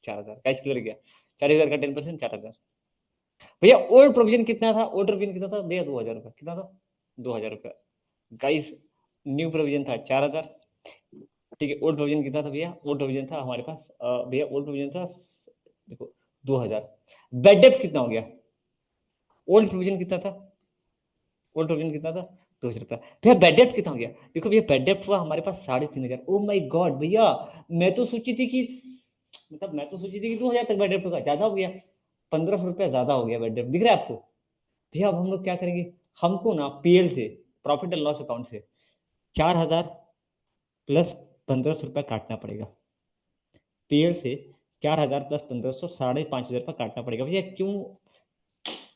4,000, गाइस क्लियर गया, 40,000 का 10%, 4,000। भैया ओल्ड प्रोविजन कितना था, ओल्ड प्रोविजन कितना था भैया, 2,000 रुपया, कितना था 2,000 रुपया, गाइस न्यू प्रोविजन था 4,000, ठीक है, ओल्ड प्रोविजन कितना था भैया, ओल्ड प्रोविजन था हमारे पास भैया, ओल्ड प्रोविजन था देखो 2,000, बेड डेप्थ कितना हो गया, ओल्ड प्रोविजन कितना था, ओल्ड प्रोविजन कितना था 2,000 रुपया, भैया बेड डेप्थ कितना हो गया, देखो भैया बेड डेप्थ हुआ हमारे पास 3,500, ओ माय गॉड भैया, मैं तो सोची थी कि, मतलब मैं तो सोची थी कि 2,000 तक बेड डेप्थ होगा, ज्यादा हो गया, 1,500 रुपया ज्यादा हो गया बेड डेप्थ, दिख रहा है आपको भैया। अब हम लोग क्या करेंगे, हमको ना पीएल से, प्रॉफिट एंड लॉस अकाउंट से 4,000 प्लस 1,500 रुपया काटना पड़ेगा, पीएल से 4,000 प्लस 1,500, 5,500 रुपया काटना पड़ेगा भैया, क्यों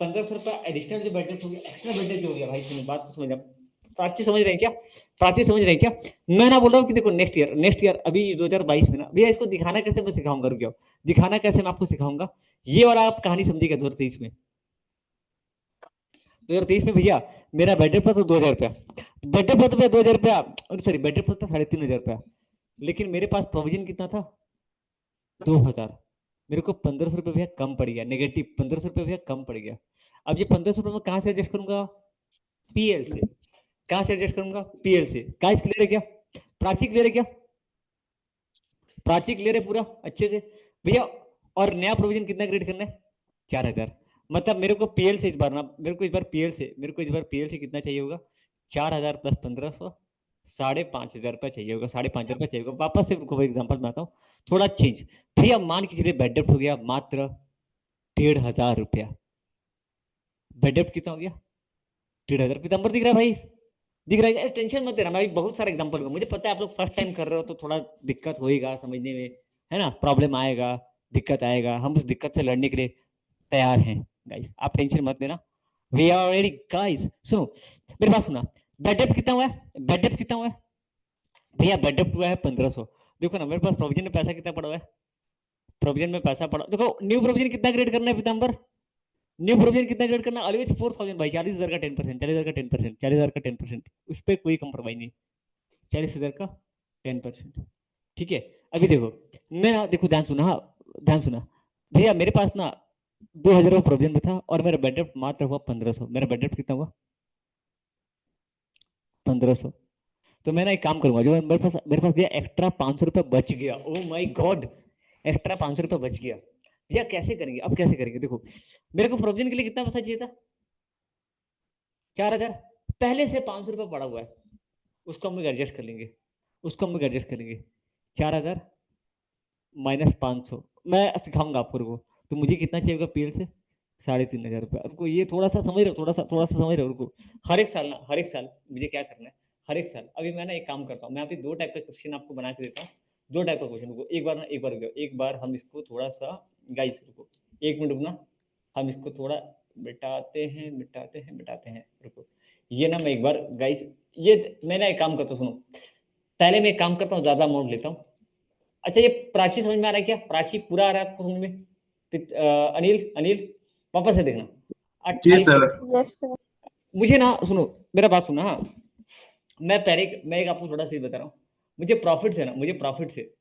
1,500 रुपया एडिशनल जो बेड हो गया, एक्स्ट्रा बेड हो गया भाई, तुम्हें बात को समझ, प्राची समझ रहे हैं क्या, प्राची समझ रहे हैं क्या, मैं ना बोल रहा हूँ कि देखो नेक्स्ट ईयर अभी 2022 में ना भैया, इसको दिखाना कैसे मैं सिखाऊंगा, रुक जाओ, दिखाना कैसे मैं आपको सिखाऊंगा, ये वाला आप कहानी समझिएगा 2023 में, 2023 में भैया मेरा बेड पर तो 2,000 रुपया, बेड पर तो 2,000 रुपया, सॉरी बेड पर था 3,500 रुपया, लेकिन मेरे पास प्रोविजन कितना था 2000, मेरे को 1500 रुपये भैया कम पड़ गया, नेगेटिव 1500 रुपये भैया कम पड़ गया। अब ये 1500 रुपये में कहाँ से एडजस्ट करूंगा, पीएल से। कहाँ से एडजस्ट करूंगा, पीएल से। गाइस क्लियर है क्या, प्राची क्लियर है क्या, प्राची क्लियर है पूरा अच्छे से भैया। और नया प्रोविजन कितना क्रिएट करना है 4000, मतलब मेरे को पीएल से इस बार ना, मेरे को इस बार पीएल से कितना चाहिए होगा 4000 प्लस 1500, 5500 रुपया चाहिए होगा, 5500 रुपया चाहिए होगा। वापस से रुको एग्जांपल बनाता हूँ, थोड़ा चेंज। भैया मान के चलिए बेड डेप्ट हो गया मात्र 1500 रुपया। बेड डेप्ट कितना हो गया 1500। पीताम्बर दिख रहा है भाई, दिख रहा है, टेंशन मत लेना, मैं अभी बहुत सारे एग्जांपल दूंगा। मुझे पता है आप लोग फर्स्ट टाइम कर रहे हो तो थोड़ा दिक्कत होएगा समझने में, है ना, प्रॉब्लम आएगा, दिक्कत आएगा, हम उस दिक्कत से लड़ने के लिए तैयार हैं गाइस, आप टेंशन मत लेना। We are ready guys. सुनो मेरी बात सुना, बेड डेप्ट कितना हुआ है, बेड डेप्ट कितना हुआ है भैया, बेड डेप्ट हुआ है 1500। देखो ना मेरे पास प्रोविजन में पैसा कितना पड़ा हुआ है, प्रोविजन में पैसा पड़ा, देखो न्यू प्रोविजन कितना क्रिएट करना है पीताम्बर, न्यू प्रोविजन कितना क्रिएट करना, ऑलवेज 4000 भाई, 40,000 का 10%, 40,000 का 10%, 40,000 का 10%, उस पर कोई कंप्रोमाइज नहीं, 40,000 का 10%। ठीक है, अभी देखो मेरा, देखो ध्यान सुना, हाँ ध्यान सुना भैया, मेरे पास ना 2000 का प्रोविजन में था और मेरा बेड डेप्ट मात्र हुआ 1500। मेरा बेड डेप्ट कितना हुआ 1500। तो मैं ना एक काम करूंगा, जो मेरे पास भैया एक्स्ट्रा 500 रुपया बच गया, ओ माय गॉड, एक्स्ट्रा 500 रुपया बच गया भैया। कैसे करेंगे, अब कैसे करेंगे, देखो मेरे को प्रोविजन के लिए कितना पैसा चाहिए था 4000, पहले से 500 रुपया पड़ा हुआ है, उसको हम लोग एडजस्ट कर लेंगे, उसको हम लोग एडजस्ट करेंगे। 4000 माइनस 500, मैं सिखाऊंगा आपको, रुको। तो मुझे कितना चाहिए होगा पीएल से 3500 रुपया। आपको ये थोड़ा सा समझ रहे हो, थोड़ा सा समझ रहे हो, रुको। हर एक साल ना, हर एक साल मुझे क्या करना है, हर एक साल, अभी मैं ना एक काम करता हूँ, मैं अभी दो टाइप का क्वेश्चन आपको बना के देता हूँ, दो टाइप का क्वेश्चन। रुको एक बार ना, एक बार रुको, एक बार हम इसको थोड़ा सा, गाइस रुको 1 मिनट रुकना, हम इसको थोड़ा मिटाते हैं, रुको। ये ना मैं एक बार गाइस, ये मैं ना एक काम करता हूँ, सुनो, पहले मैं एक काम करता हूँ, ज्यादा अमाउंट लेता हूँ। अच्छा ये प्राची समझ में आ रहा है क्या, प्राची पूरा आ रहा है आपको समझ में, अनिल, अनिल वापस से देखना जी 2800। सर। Yes sir. मुझे ना सुनो, मेरा बात सुना, हाँ मैं एक आपको थोड़ा सा बता रहा हूँ, मुझे प्रॉफिट से ना, मुझे प्रॉफिट से,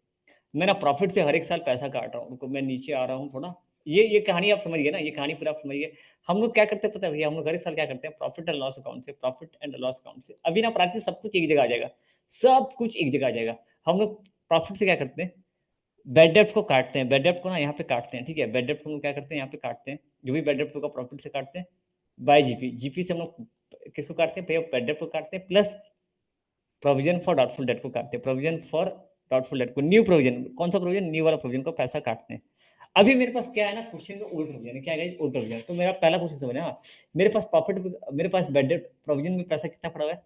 मैं ना प्रॉफिट से हर एक साल पैसा काट रहा हूँ। रुको मैं नीचे आ रहा हूँ थोड़ा, ये कहानी आप समझिए ना, ये कहानी पूरा आप समझिए। हम लोग क्या करते हैं पता है भैया, हम लोग हर एक साल क्या करते हैं, प्रॉफिट एंड लॉस अकाउंट से, प्रॉफिट एंड लॉस अकाउंट से। अभी ना प्राची सब कुछ एक जगह आ जाएगा, सब कुछ एक जगह आ जाएगा। हम लोग प्रॉफिट से क्या करते हैं, बेड डेप्ट को काटते हैं, बेड डेप्ट को ना यहाँ पे काटते हैं, ठीक है, बेड डेप्ट को हम लोग क्या करते हैं यहाँ पे काटते हैं, जो भी बेड डेप्ट होगा प्रॉफिट से काटते हैं, बाय जीपी, जीपी से हम लोग किसको काटते हैं, बेड डेप्ट को काटते हैं, plus provision for doubtful date को काटते हैं, प्रोविजन फॉर डाउटफुल डेट को, न्यू प्रोविजन, कौन सा प्रोविजन, न्यू वाला प्रोविजन को पैसा काटते हैं। अभी मेरे पास क्या है ना, क्वेश्चन में ओल्ड प्रोविजन क्या है, ओल्ड प्रोविजन। तो मेरा पहला क्वेश्चन समझना, हाँ मेरे पास प्रॉफिट, मेरे पास बेड डेप्ट प्रोविजन में पैसा कितना पड़ा हुआ है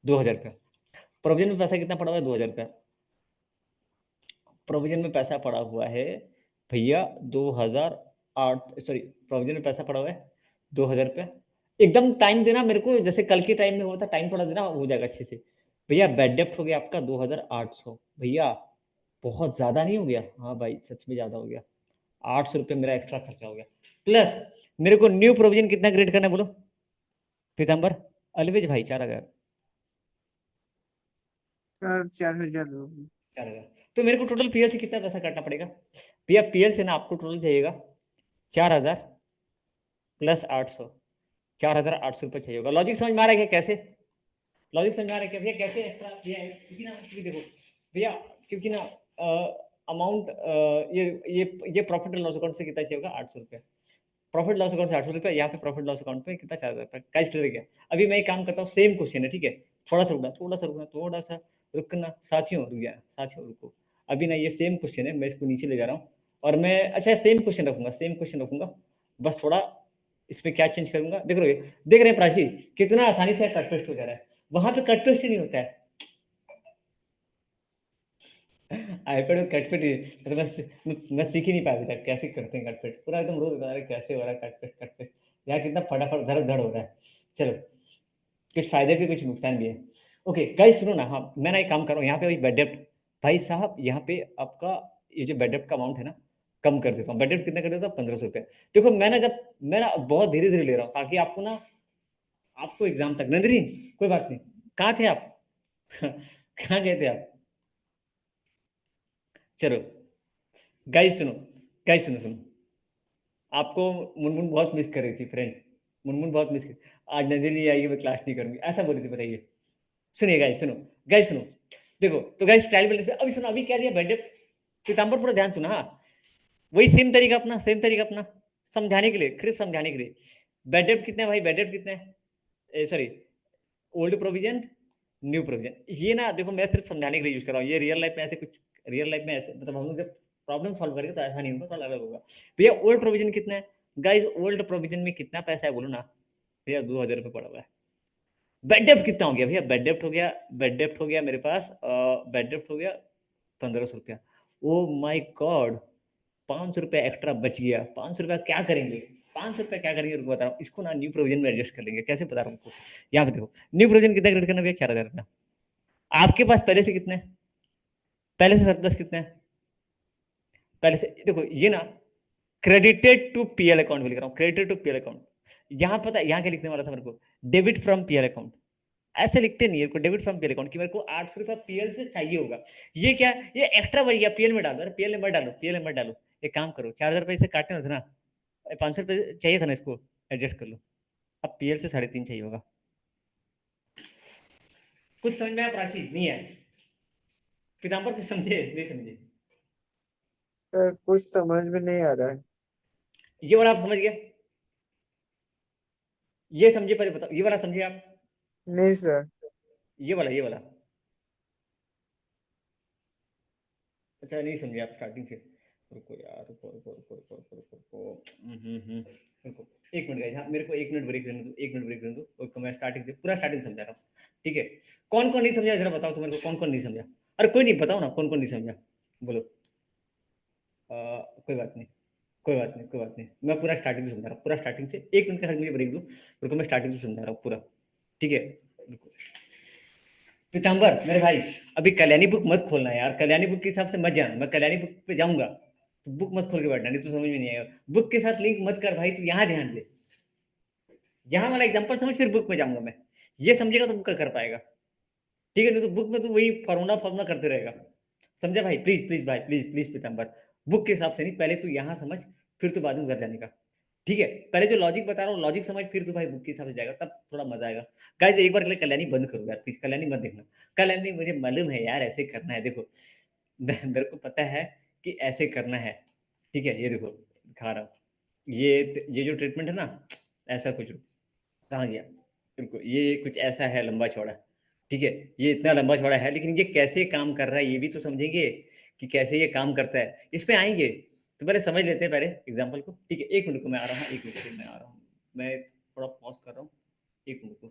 2000 रुपया, प्रोविजन में पैसा कितना पड़ा हुआ है 2000 रुपया, प्रोविजन में पैसा पड़ा हुआ है भैया 2008, सॉरी प्रोविजन में पैसा पड़ा हुआ है 2000 रुपया। एकदम टाइम देना मेरे को, जैसे कल के टाइम में होता, टाइम थोड़ा देना, हो जाएगा अच्छे से। भैया बेड डेप्ट हो गया आपका 2800, भैया बहुत ज्यादा नहीं हो गया, हाँ भाई सच में ज्यादा हो गया, 800 रुपये मेरा एक्स्ट्रा खर्चा हो गया। प्लस मेरे को न्यू प्रोविजन कितना क्रिएट करना है बोलो पीताम्बर, अलवेज भाई 4000, सर 4000 4000। तो मेरे को टोटल पीएल से कितना पैसा काटना पड़ेगा भैया, पीएल से ना आपको टोटल चाहिएगा 4000 प्लस 800, 4800 रुपये चाहिए होगा। लॉजिक समझ में आ रहा है क्या, कैसे लॉजिक समझ में आ रहा है क्या भैया, कैसे एक्स्ट्रा भैया, क्योंकि ना, क्योंकि देखो भैया, क्योंकि ना अमाउंट, ये प्रॉफिट एंड लॉस अकाउंट से कितना चाहिए होगा 800 रुपये, प्रॉफिट लॉस अकाउंट से 800 रुपये, यहाँ पे प्रॉफिट लॉस अकाउंट पे कितना 4000 रुपये, कैश क्लियर गया। अभी मैं एक काम करता हूँ, सेम क्वेश्चन है, ठीक है, थोड़ा सा रुकना साथियों, रुक गया साथियों, रुको। अभी ना ये सेम क्वेश्चन है, मैं इसको नीचे ले जा रहा हूँ, और मैं अच्छा सेम क्वेश्चन रखूंगा, सेम क्वेश्चन रखूंगा, बस थोड़ा इसमें क्या चेंज करूंगा, देख रहे हो, देख रहे हैं प्राची कितना आसानी से कट पेस्ट हो जा रहा है, वहां पे कट पेस्ट ही नहीं होता है, आईपैड में कट पेस्ट, मतलब मैं सीख ही नहीं पाया अभी तक कैसे करते हैं कट पेस्ट, पूरा एकदम रोज बता रहे कैसे हो रहा है कट पेस्ट, यहाँ कितना फटाफट धड़ धड़ हो रहा है। चलो कुछ फायदे भी कुछ नुकसान भी है। ओके गाइस सुनो ना, हाँ मैं ना एक काम कर रहा हूँ, यहाँ पे अभी बेड डेप्ट, भाई साहब यहाँ पे आपका ये जो बेड डेप्ट का अमाउंट है ना, कम कर देता हूँ। बेड डेप्ट कितना कर देता हूँ 1500 रुपये। देखो मैं ना बहुत धीरे धीरे ले रहा हूँ, ताकि आपको ना, आपको एग्जाम तक, नंदनी कोई बात नहीं, कहाँ थे आप कहाँ गए थे आप, चलो गाइस सुनो, गाइस सुनो सुनो, आपको मुनमुन बहुत मिस कर रही थी फ्रेंड, मुनमुन बहुत मिस कर, आज नंदिनी नहीं आएगी मैं क्लास नहीं करूंगी ऐसा बोली थी, बताइए। सुनिए गाइस सुनो, गाइस सुनो, देखो तो गाइस ट्रायल बैलेंस अभी सुनो, अभी क्या दिया बर्थडे, पीताम्बर पूरा ध्यान सुना, हाँ वही सेम तरीका अपना, सेम तरीका अपना, समझाने के लिए, सिर्फ समझाने के लिए। बेड डेप्थ कितना है भाई, बेड डेप्थ कितना है, sorry old provision new provision, ये ना देखो मैं सिर्फ समझाने के लिए यूज कर रहा हूँ, ये रियल लाइफ में ऐसे कुछ, रियल लाइफ में ऐसे मतलब हम लोग जब प्रॉब्लम सॉल्व करेंगे तो ऐसा नहीं होगा, थोड़ा अलग होगा। भैया ओल्ड प्रोविजन कितना है गाइस, ओल्ड प्रोविजन में कितना पैसा है बोलो ना भैया, 2000 रुपये पड़ा हुआ है। बेड डेप्थ कितना हो गया भैया, बेड डेप्थ हो गया, बेड डेप्थ हो गया मेरे पास, बेड डेप्थ हो गया 1500 रुपया। ओ माई गॉड, 500 रुपया एक्स्ट्रा बच गया, 500 रुपया क्या करेंगे, 500 रुपया क्या करेंगे, रुको बता रहा हूँ, इसको ना न्यू प्रोविजन में एडजस्ट कर लेंगे, कैसे बता रहा हूँ आपको। यहाँ पे देखो न्यू प्रोविजन कितना क्रेडिट करना भैया, 4000 रखना। आपके पास पहले से कितना है, पहले से सरप्लस कितना है, पहले से देखो ये ना क्रेडिटेड टू पीएल अकाउंट में लिख रहा हूँ, क्रेडिटेड टू पीएल अकाउंट। यहाँ पता यहाँ क्या लिखने वाला था मेरे को, डेबिट फ्रॉम पीएल अकाउंट, ऐसे लिखते नहीं है डेबिट फ्रॉम पीएल अकाउंट कि मेरे को 800 रुपया पीएल से चाहिए होगा। ये क्या, ये एक्स्ट्रा बढ़ गया, पीएल में डाल दो, अरे पीएल में मत डालो, पीएल में मत डालो, एक काम करो 4000 रुपये से काटने ना, 500 रुपये चाहिए था ना, इसको एडजस्ट कर लो, अब पीएल से 3.5 चाहिए होगा। कुछ समझ में आया राशि नहीं है, पीताम्बर कुछ समझे नहीं समझे, सर कुछ समझ में नहीं आ रहा है। ये वाला आप समझ गए, ये समझे पहले बताओ, ये वाला समझे आप, नहीं सर। ये वाला, ये वाला अच्छा नहीं समझे आप स्टार्टिंग से, रुको यार, रुको रुको रुको रुको रुको रुको रुको, रुको 1 मिनट गाइस, हाँ मेरे को 1 मिनट ब्रेक लेने दो, 1 मिनट ब्रेक लेने दो, और मैं स्टार्टिंग से पूरा स्टार्टिंग समझा रहा हूँ, ठीक है। कौन कौन नहीं समझा जरा बताओ, तुम्हारे को कौन कौन नहीं समझा, अरे कोई नहीं बताओ ना कौन कौन नहीं समझा, बोलो। कोई बात नहीं, कोई बात नहीं, कोई बात नहीं, मैं पूरा स्टार्टिंग से समझा रहा हूँ, पूरा स्टार्टिंग से, 1 मिनट का मुझे ब्रेक दो, रुको मैं स्टार्टिंग से समझा रहा हूँ पूरा, ठीक है। रुको पीताम्बर मेरे भाई, अभी कल्याणी बुक मत खोलना यार, कल्याणी बुक के हिसाब से मत जाना, मैं कल्याणी बुक पे जाऊंगा तो बुक मत खोल के बैठना, नहीं तो समझ में नहीं आएगा, बुक के साथ लिंक मत कर भाई, तू यहाँ ध्यान दे, यहाँ वाला एग्जांपल समझ फिर बुक में जाऊंगा मैं, ये समझेगा तो बुक कर पाएगा, ठीक है, नहीं तो बुक में तू वही फॉर्मूला फॉर्मूला करते रहेगा, समझा भाई, प्लीज प्लीज भाई, प्लीज प्लीज पीताम्बर, बुक के हिसाब से नहीं, पहले तू यहाँ समझ, फिर तू बाद में घर जाने का, ठीक है। पहले जो लॉजिक बता रहा हूँ लॉजिक समझ, फिर तू भाई बुक के हिसाब से जाएगा, तब थोड़ा मजा आएगा। गाइस एक बार के लिए कल्याणी बंद करो यार प्लीज, कल्याणी मत देखना, कल्याणी मुझे मालूम है यार ऐसे करना है, देखो मेरे को पता है कि ऐसे करना है, ठीक है, ये देखो दिखा रहा हूँ, ये जो ट्रीटमेंट है ना, ऐसा कुछ, कहाँ गया, रुको ये कुछ ऐसा है लंबा चौड़ा, ठीक है, ये इतना लंबा चौड़ा है, लेकिन ये कैसे काम कर रहा है ये भी तो समझेंगे कि कैसे ये काम करता है, इस पे आएंगे, तो पहले समझ लेते हैं पहले एग्जाम्पल को, ठीक है। 1 मिनट को मैं आ रहा हूँ, 1 मिनट मैं आ रहा हूँ, मैं थोड़ा पॉज कर रहा हूँ, 1 मिनट को,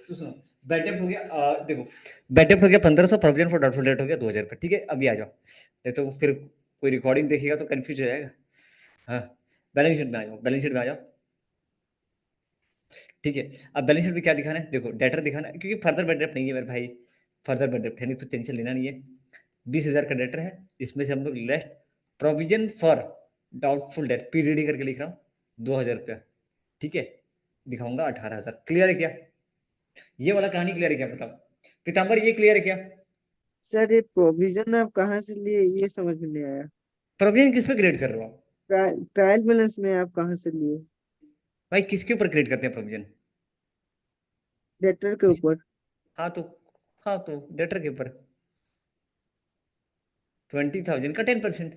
तो सुनो, बेड डेप्थ हो गया, देखो बेड डेप्थ हो गया 1500, प्रोविजन फॉर डाउटफुल डेट हो गया 2000 रुपये, ठीक है। अभी आ जाओ, नहीं तो फिर कोई रिकॉर्डिंग देखेगा तो कंफ्यूज हो जाएगा, हाँ बैलेंस शीट में आ जाओ, बैलेंस शीट में आ जाओ, ठीक है। अब बैलेंस शीट में क्या दिखाना है, देखो डेटर दिखाना है, क्योंकि फर्दर बेड डेप्थ नहीं है मेरे भाई, फर्दर बेड डेप्थ है नहीं तो टेंशन लेना नहीं है, 20,000 का डेटर है, इसमें से हम लोग less provision for doubtful date PDD करके लिख रहा हूँ 2000 रुपया, ठीक है, दिखाऊंगा 18,000, क्लियर है क्या, ये वाला कहानी क्लियर है क्या बताओ, पीताम्बर ये क्लियर है क्या, सर ये प्रोविजन आप कहाँ से लिए ये समझ में नहीं आया। प्रोविजन किस पे क्रिएट कर रहे हो आप, ट्रायल बैलेंस में आप कहाँ से लिए। भाई किसके ऊपर क्रिएट करते हैं प्रोविजन, डेटर के ऊपर। हाँ तो, हाँ तो डेटर के ऊपर 20,000 का 10%,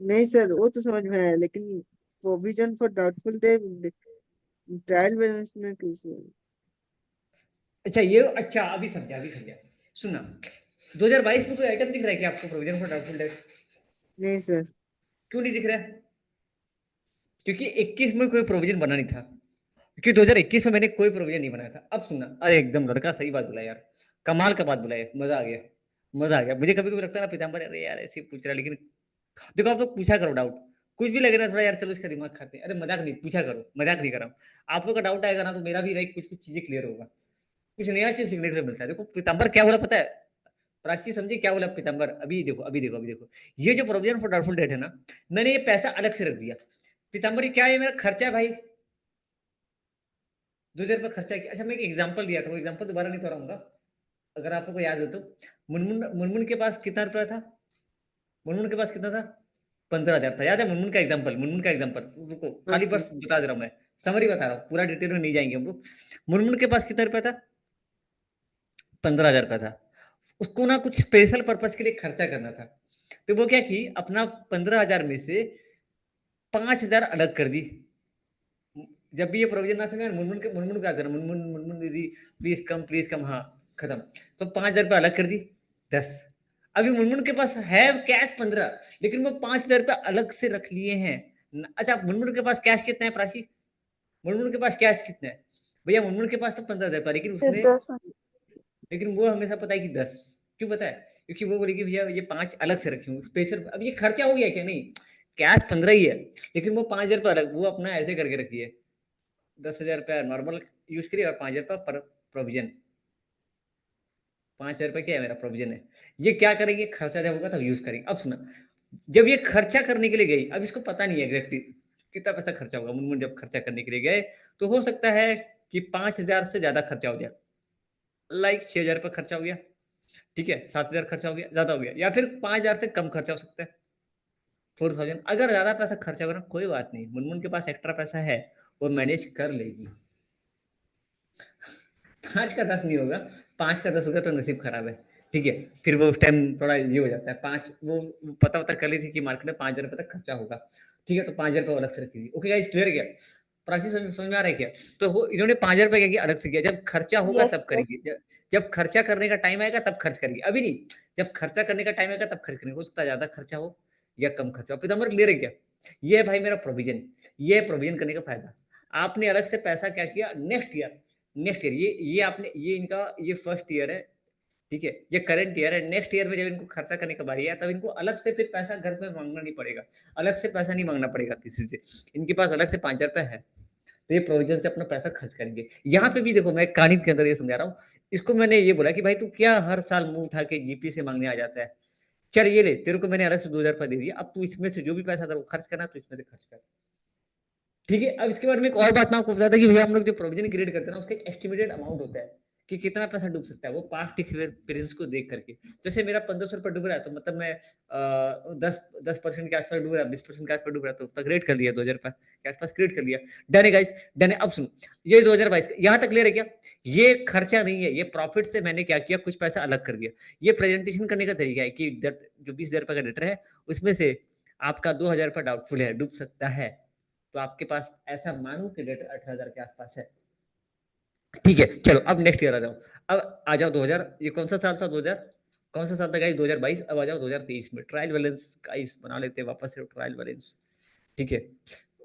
नहीं सर वो तो समझ में आया, लेकिन provision for doubtful date trial balance में कैसे। अच्छा ये, अच्छा अभी समझा, अभी समझा, सुनना 2022 में कोई आइटम दिख रहा है क्या आपको प्रोविजन फॉर डाउटफुल डेट, नहीं सर। क्यों नहीं दिख रहा है, क्योंकि 21 में कोई प्रोविजन बना नहीं था, क्योंकि 2021 में मैंने कोई प्रोविजन नहीं बनाया था। अब सुनना, अरे एकदम लड़का सही बात बोला यार, कमाल का बात बोला है, मजा आ गया, मजा आ गया, मुझे कभी कभी लगता है ना पीताम्बर, अरे यार ऐसे ही पूछ रहा है, लेकिन देखो आप लोग पूछा करो डाउट, कुछ भी लगे ना थोड़ा यार, चलो इसका दिमाग खाते हैं, अरे मजाक नहीं, पूछा करो, मजाक नहीं कर रहा हूँ, आप लोग का डाउट आएगा ना तो मेरा भी लाइक कुछ कुछ चीजें क्लियर होगा, कुछ नया चीज सीखने के लिए मिलता है। देखो पीताम्बर क्या बोला पता है, प्राची समझे क्या बोला पीताम्बर, अभी देखो अभी देखो अभी देखो, ये जो प्रोविजन फॉर डाउटफुल डेट है ना, मैंने ये पैसा अलग से रख दिया, पीताम्बर ये क्या है, मेरा खर्चा है भाई, 2000 रुपये खर्चा किया। अच्छा मैं एक एग्जांपल दिया था, वो एग्जांपल दोबारा नहीं दोहराऊंगा, अगर आपको याद हो तो मुनमुन मुनमुन के पास कितना रुपया था? मुनमुन के पास कितना था? 15,000 था। याद है मुनमुन का एग्जांपल? मुनमुन का एग्जांपल रुको, हाँ खाली हाँ बस बता दे रहा हूँ मैं, समरी बता रहा हूँ, पूरा डिटेल में नहीं जाएंगे हम लोग। मुनमुन के पास कितना रुपया था? 15,000 का था। उसको ना कुछ स्पेशल पर्पस के लिए खर्चा करना था, तो वो क्या की अपना 15,000 में से 5,000 अलग कर दी। जब भी ये प्रोविजन ना समझ मुनमुन का आता है, मुनमुन मुनमुन दीदी प्लीज कम, हाँ खत्म। तो 5,000 रुपये अलग कर दी, 10। अभी मुनमुन के पास है कैश 15, लेकिन वो 5,000 रुपये अलग से रख लिए हैं। अच्छा, मुनमुन के पास कैश कितना है प्राची? मुनमुन के पास कैश कितना है भैया? मुनमुन के पास तो 15,000 रुपये, लेकिन सर उसने, 10। लेकिन वो हमेशा पता है कि 10। क्यों पता है? क्योंकि वो बोली कि भैया ये 5 अलग से रखी हूँ स्पेशल। अब ये खर्चा हो गया क्या? नहीं, कैश 15 ही है, लेकिन वो 5,000 रुपये अलग वो अपना ऐसे करके रखी है। 10,000 रुपया नॉर्मल यूज करिए और 5,000 रुपया पर प्रोविजन। 5,000 रुपये क्या है मेरा प्रोविजन है। ये क्या करेंगे? खर्चा जब होगा तब यूज करेंगे। अब सुना, जब ये खर्चा करने के लिए गई, अब इसको पता नहीं है एग्जैक्टली कितना पैसा खर्चा होगा। मुनमुन जब खर्चा करने के लिए गए तो हो सकता है कि 5,000 से ज्यादा खर्चा हो जाए, लाइक 6,000 रुपये खर्चा हो गया, ठीक है, 7,000 खर्चा हो गया, ज्यादा हो गया, या फिर 5,000 से कम खर्चा हो सकता है, 4,000। अगर ज्यादा पैसा खर्चा होगा ना, कोई बात नहीं, मुनमुन के पास एक्स्ट्रा पैसा है, वो मैनेज कर लेगी। 5 का 10 नहीं होगा, 5 का 10 होगा तो नसीब खराब है, ठीक है। फिर वो उस टाइम थोड़ा ये हो जाता है, 5 वो पता कर ली थी कि मार्केट में 5,000 रुपये तक खर्चा होगा, ठीक है, तो 5,000 रुपये अलग से रखी थी। ओके गाइस, क्लियर गया? प्राची समझ में आ रहा है क्या? तो इन्होंने 5,000 रुपये क्या किया? अलग से किया। जब खर्चा होगा यस तब सर। करेगी, जब खर्चा करने का टाइम आएगा तब खर्च करेगी, अभी नहीं। जब खर्चा करने का टाइम आएगा तब खर्च करेंगे। हो सकता है ज्यादा खर्चा हो या कम खर्चा हो। पीताम्बर क्लियर है क्या? ये है भाई मेरा प्रोविजन, ये है प्रोविजन करने का फायदा। आपने अलग से पैसा क्या किया? नेक्स्ट ईयर, नेक्स्ट ईयर ये आपने, ये इनका ये फर्स्ट ईयर है, ठीक है, ये करंट ईयर है। नेक्स्ट ईयर में जब इनको खर्चा करने का बारी है, तब इनको अलग से फिर पैसा घर में मांगना नहीं पड़ेगा, अलग से पैसा नहीं मांगना पड़ेगा किसी से। इनके पास अलग से 5,000 रुपये है, तो ये प्रोविजन से अपना पैसा खर्च करेंगे। यहाँ पे भी देखो, मैं कहानी के अंदर ये समझा रहा हूँ। इसको मैंने ये बोला कि भाई तू क्या हर साल मुंह उठा के जीपी से मांगने आ जाता है? चल ये ले, तेरे को मैंने अलग से 2,000 रुपये दे दिया, अब तू इसमें से जो भी पैसा था वो खर्च करना, तो इसमें से खर्च कर, ठीक है। अब इसके बारे में एक और बात मैं आपको बता था कि भैया हम लोग जो प्रोविजन क्रिएट करते हैं ना, उसका एक एस्टिमेटेड अमाउंट होता है कि कितना पैसा डूब सकता है, वो पास्ट एक्सपीरियंस को देख करके। जैसे मेरा 1,500 रुपये डूब रहा है, तो मतलब मैं 10% के आसपास डूब रहा है, 20% के आसपास डूब रहा है, तो उतना क्रिएट कर लिया, 2,000 रुपये के आसपास क्रिएट कर लिया। डन है गाइस, डन है। अब सुनो, ये 2022 यहाँ तक क्लियर है क्या? ये खर्चा नहीं है, ये प्रॉफिट से मैंने क्या किया, कुछ पैसा अलग कर दिया। ये प्रेजेंटेशन करने का तरीका है कि जो 20,000 रुपये का डेटर है, उसमें से आपका 2,000 रुपये डाउटफुल है, डूब सकता है, तो आपके पास ऐसा मानो कि डेटर 18,000 के आसपास है, ठीक है। चलो अब नेक्स्ट ईयर आ जाओ। अब आ जाओ 2000, ये कौन सा साल था? 2000 कौन सा साल था गाइस? 2022। अब आ जाओ 2023 में। ट्रायल बैलेंस गाइस बना लेते हैं वापस से, ट्रायल बैलेंस, ठीक है,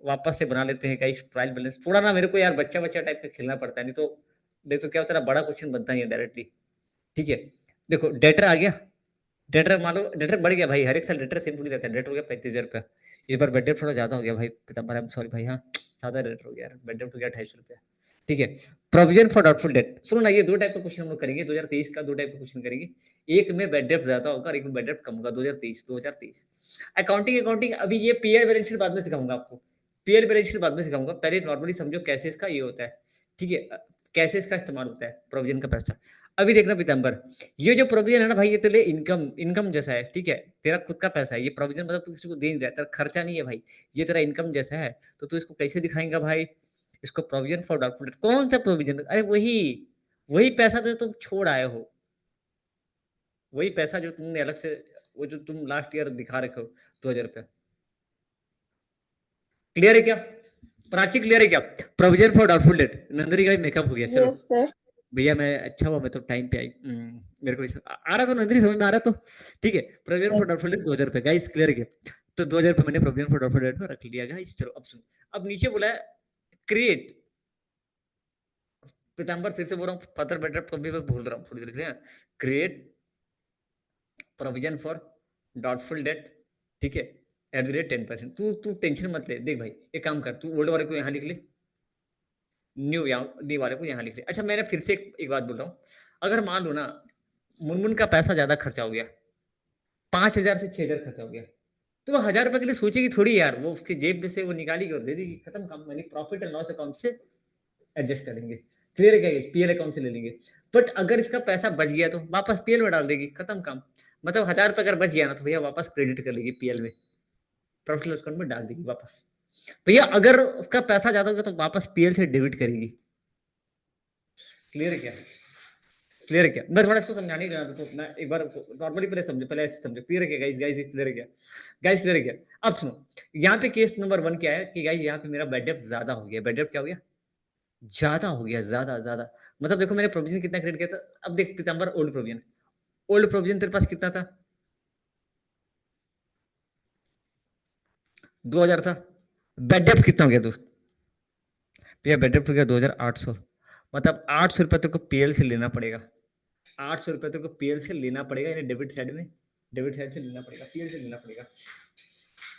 वापस से बना लेते हैं गाइस ट्रायल बैलेंस। थोड़ा ना मेरे को यार बच्चा बच्चा टाइप का खेलना पड़ता है, नहीं तो देख तो क्या होता है, बड़ा क्वेश्चन बनता ही है डायरेक्टली, ठीक है। देखो डेटर आ गया, डेटर मान लो डेटर बढ़ गया भाई, हर एक साल डेटर सेम थोड़ी रहता है। डेटर हो गया 35,000 रुपया, इस बार बेड थोड़ा ज्यादा हो गया भाई पीताम्बर, सॉरी भाई, हाँ ज्यादा डेटर हो गया यार, बेड हो गया 250 रुपया, ठीक है। प्रोविजन फॉर डाउटफुल डेट, सुनो ना, ये दो टाइप का क्वेश्चन हम लोग करेंगे 2023 का, दो टाइप का क्वेश्चन करेंगे। एक में बेड डेप्थ ज्यादा होगा और एक में बेड डेप्थ कम होगा। 2023 अकाउंटिंग, अकाउंटिंग अभी ये पीएल बैलेंस शीट बाद में सिखाऊंगा आपको, पीएल बैलेंस शीट बाद में सिखाऊंगा, पहले नॉर्मली समझो कैसे इसका ये होता है, ठीक है, कैसे इसका इस्तेमाल होता है प्रोविजन का पैसा। अभी देखना पीताम्बर, ये जो प्रोविजन है ना भाई, ये तेरे इनकम इनकम जैसा है, ठीक है, तेरा खुद का पैसा है। ये प्रोविजन मतलब तू किसी को दे नहीं रहा है, तेरा खर्चा नहीं है भाई, ये तेरा इनकम जैसा है। तो तू इसको कैसे दिखाएंगा भाई? इसको प्रोविजन फॉर डाउटफुल डेट। कौन सा प्रोविजन? अरे वही वही पैसा जो तुम छोड़ आए हो, वही पैसा जो तुमने अलग से, वो जो तुम लास्ट ईयर दिखा रखे हो 2,000 रुपया। क्लियर है क्या प्राची? क्लियर है क्या? Provision for doubtful debt. नंदरी का मेकअप हो गया, चलो यस सर। भैया मैं, अच्छा हुआ मैं तो टाइम पे आई। मेरे को आ रहा तो नंदरी समझ में आ रहा तो, ठीक है। प्रोविजन फॉर डाउटफुल डेट 2,000 रुपये गाइस, क्लियर किया? तो 2,000 रुपये मैंने प्रोविजन फॉर डाउटफुल डेट में रख लिया गाइस। चलो अब सुनो, अब नीचे बोला है क्रिएट, पीताम्बर फिर से बोल रहा हूँ, पत्र बेटर कभी मैं भूल रहा हूँ, थोड़ी देर create provision for doubtful debt, ठीक है, एट द रेट 10%। तू तू टेंशन मत ले, देख भाई एक काम कर, तू ओल्ड वाले को यहाँ लिख ले, न्यू वाले को यहाँ लिख ले। अच्छा मैंने फिर से एक बात बोल रहा हूँ, अगर मान लो ना मुनमुन का पैसा ज्यादा खर्चा हो गया, 5,000 से 6,000 खर्चा हो गया, तो वो 1,000 रुपए के लिए सोचेगी थोड़ी यार, वो उसकी जेब में से वो निकालेगी और दे देगी, खत्म काम। मैंने प्रॉफिट एंड लॉस अकाउंट से एडजस्ट करेंगे, क्लियर है क्या? पीएल अकाउंट से ले लेंगे। बट अगर इसका पैसा बच गया तो वापस पीएल में डाल देगी, खत्म काम। मतलब 1000 रुपये अगर बच गया ना तो भैया वापस क्रेडिट कर लेगी पीएल में, प्रॉफिट लॉस अकाउंट में डाल देगी वापस। भैया अगर उसका पैसा ज्यादा होगा तो वापस पीएल से डेबिट करेगी। क्लियर है क्या? क्लियर है क्या? मैं थोड़ा इसको समझाने ही रहा तो मैं एक बार नॉर्मली पहले समझो, पहले ऐसे समझो। क्लियर है क्या गाइस? गाइस क्लियर है क्या? गाइस क्लियर है क्या? अब सुनो, यहाँ पे केस नंबर 1 क्या है कि गाइस यहाँ पे मेरा बेड डेप्ट ज्यादा हो गया। बेड डेप्ट क्या हो गया? ज्यादा हो गया, ज्यादा ज्यादा। मतलब देखो मैंने प्रोविजन कितना क्रेडिट किया था। अब देख पीताम्बर, ओल्ड प्रोविजन, ओल्ड प्रोविजन तेरे पास कितना था? 2000 था। बेड डेप्ट कितना हो गया दोस्त? भैया बेड डेप्ट हो गया 2800। मतलब 800 रुपये तेरे को पीएल से लेना पड़ेगा। 800 रुपये तेरे को पीएल से लेना पड़ेगा, यानी डेबिट साइड में, डेबिट साइड से लेना पड़ेगा, पीएल से लेना पड़ेगा।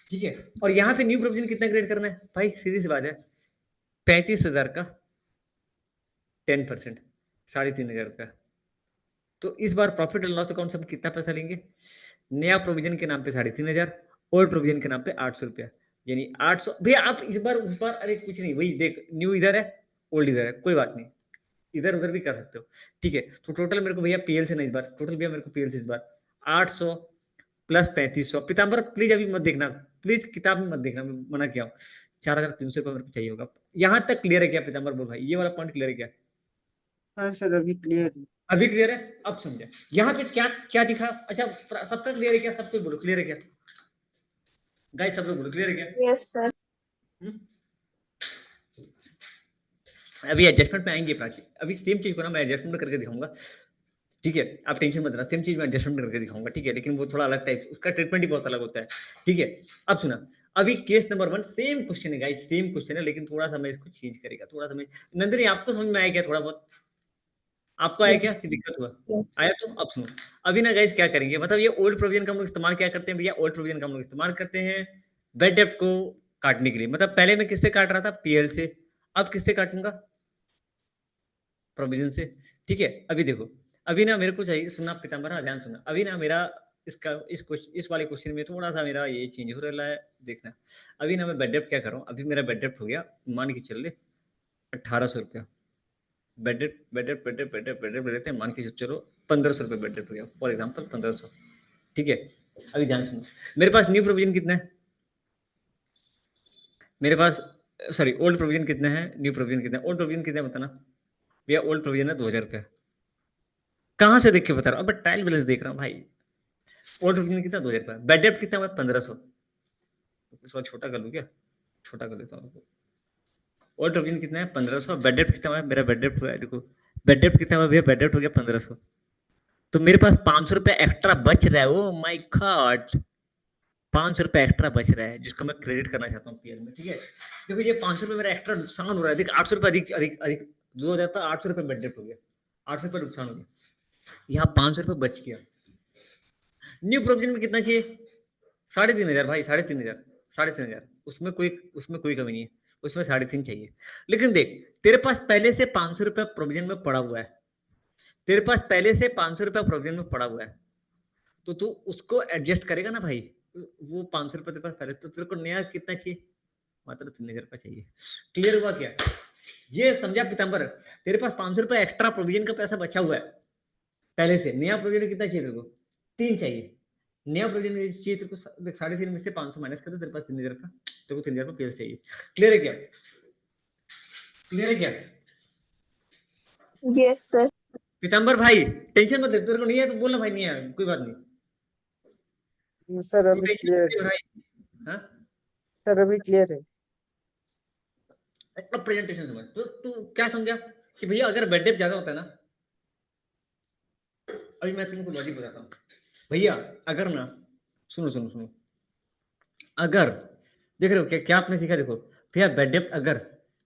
ठीक है। और यहाँ पे न्यू प्रोविजन कितना क्रेडिट करना है भाई? सीधी सी बात है, 35,000 का 10%, 3,500 रुपया। तो इस बार प्रॉफिट एंड लॉस अकाउंट से हम कितना पैसा लेंगे? नया प्रोविजन के नाम पे 3,500, ओल्ड प्रोविजन के नाम पे 800 रुपया, यानी 800। भैया आप इस बार उस बार, अरे कुछ नहीं, वही देख, न्यू इधर है, ओल्ड इधर है, कोई बात नहीं, इधर उधर भी कर सकते हो। ठीक है। तो टोटल मेरे को भैया पीएल से नहीं इस बार, टोटल भैया मेरे को पीएल से इस बार 800 प्लस 3500। पीताम्बर प्लीज अभी मत देखना, प्लीज किताब में मत देखना, मैं मना किया हूँ। 4,300 रुपये मेरे को चाहिए होगा। यहाँ तक क्लियर है क्या पीताम्बर? बोल भाई, ये वाला पॉइंट क्लियर है क्या? हाँ सर अभी क्लियर है। अभी क्लियर है? अब समझे यहाँ पे क्या क्या दिखा? अच्छा सबका क्लियर है क्या? सबको बोलो क्लियर है क्या? गाइस सब लोग बोलो क्लियर है क्या? Yes sir. अभी एडजस्टमेंट में आएंगे प्राची, अभी सेम चीज को ना मैं एडजस्टमेंट करके दिखाऊंगा। ठीक है, आप टेंशन मत लेना, सेम चीज मैं एडजस्टमेंट करके दिखाऊंगा। ठीक है, लेकिन वो थोड़ा अलग टाइप, उसका ट्रीटमेंट ही बहुत अलग होता है। ठीक है। अब सुना, अभी केस नंबर 1 सेम क्वेश्चन है गाइस, सेम क्वेश्चन है, लेकिन थोड़ा सा मैं इसको चेंज करेगा, थोड़ा सा मैं। नंदिनी आपको समझ में आया क्या? थोड़ा बहुत आपको आया क्या कि दिक्कत हुआ? आया तो अब सुनो, अभी ना गाइस क्या करेंगे, मतलब ये ओल्ड प्रोविजन का हम लोग इस्तेमाल क्या करते हैं भैया? ओल्ड प्रोविजन का हम लोग इस्तेमाल करते हैं बेड डेप्ट को काटने के लिए। मतलब पहले मैं किससे काट रहा था? पीएल से, अब किससे काटूंगा? प्रोविजन से। ठीक है। अभी देखो, अभी ना मेरे को चाहिए, सुनना पीताम्बर, ध्यान सुनना। अभी ना मेरा इसका इस वाले क्वेश्चन में थोड़ा सा मेरा ये चेंज हो रहा है, देखना। अभी ना मैं बेड डेप्ट क्या कर रहा हूँ, अभी मेरा बेड डेप्ट हो गया, मान के चल ले 1800 रुपया। बेड डेप्ट बेड डेप्ट बेड डेप्ट बेड डेप्ट बेड डेप्ट लेते हैं, मान के चलो 1500 रुपये बेड डेप्ट हो गया, फॉर एग्जाम्पल 1500। ठीक है। अभी ध्यान सुनो, मेरे पास न्यू प्रोविजन कितना है? मेरे पास, सॉरी, ओल्ड प्रोविजन कितना है, न्यू प्रोविजन कितना है? ओल्ड प्रोविजन कितना है बताना भैया? ओल्ड प्रोविजन है 2000 रुपया। कहाँ से देख के बता रहा हूँ? अब ट्रायल बैलेंस देख रहा हूँ भाई। ओल्ड प्रोविजन कितना? 2000 रुपया। बेड डेप्ट कितना हुआ? 1500। इस बार छोटा कर लूँ क्या? छोटा कर लेता हूँ। ओल्ड प्रोविजन कितना है? 1500। बेड डेप्ट कितना हुआ? मेरा बेड डेप्ट हुआ है, देखो बेड डेप्ट कितना हुआ भैया? बेड डेप्ट हो गया 1500। तो मेरे पास 500 रुपया एक्स्ट्रा बच रहा है। ओ माय गॉड, 500 रुपया एक्स्ट्रा बच रहा है, जिसको मैं क्रेडिट करना चाहता हूँ पीएल में। ठीक है। देखो ये 500 रुपये मेरा एक्स्ट्रा नुकसान हो रहा है, देख 800 रुपये अधिक अधिक अधिक, 2000 था, 800 रुपये बेड डेप्ट हो गया, 800 रुपये नुकसान हो गया, यहाँ 500 रुपये बच गया। न्यू प्रोविजन में कितना चाहिए? 3,500 भाई, 3,500, 3,500, उसमें कोई कमी नहीं है, उसमें 3,500 चाहिए। लेकिन देख, तेरे पास पहले से 500 रुपया प्रोविजन में पड़ा हुआ है, तेरे पास पहले से 500 रुपया प्रोविजन में पड़ा हुआ है, तो तू उसको एडजस्ट करेगा ना भाई। वो 500 रुपया तेरे पास पहले, तो तेरे को नया कितना चाहिए? मात्र 3,000 रुपया चाहिए। क्लियर हुआ क्या? ये समझा पीताम्बर? तेरे पास 500 रुपया एक्स्ट्रा प्रोविजन का पैसा बचा हुआ है पहले से। नया प्रोविजन कितना चाहिए तेरे को? 3 चाहिए। नया प्रोविजन चाहिए तेरे को 3,500 में से 500 माइनस कर दो, तेरे पास 3,000 रुपया, तेरे को 3,000 रुपया पीएल चाहिए। क्लियर है क्या? क्लियर है क्या यस सर। पीताम्बर भाई? टेंशन मत ले, तेरे को नहीं है तो बोलना भाई, नहीं है कोई बात नहीं। सर तू अभी टेंशन क्लियर मत ले है। भाई। हाँ, सर अभी क्लियर है। अब प्रेजेंटेशन समझ। तो तू क्या समझा कि भैया अगर बेड डेप्थ ज्यादा होता है ना, अभी मैं तुमको लॉजिक बताता हूँ भैया। अगर ना, सुनो सुनो सुनो, अगर देख रहे हो क्या क्या आपने सीखा? देखो भैया, बेड डेप्थ अगर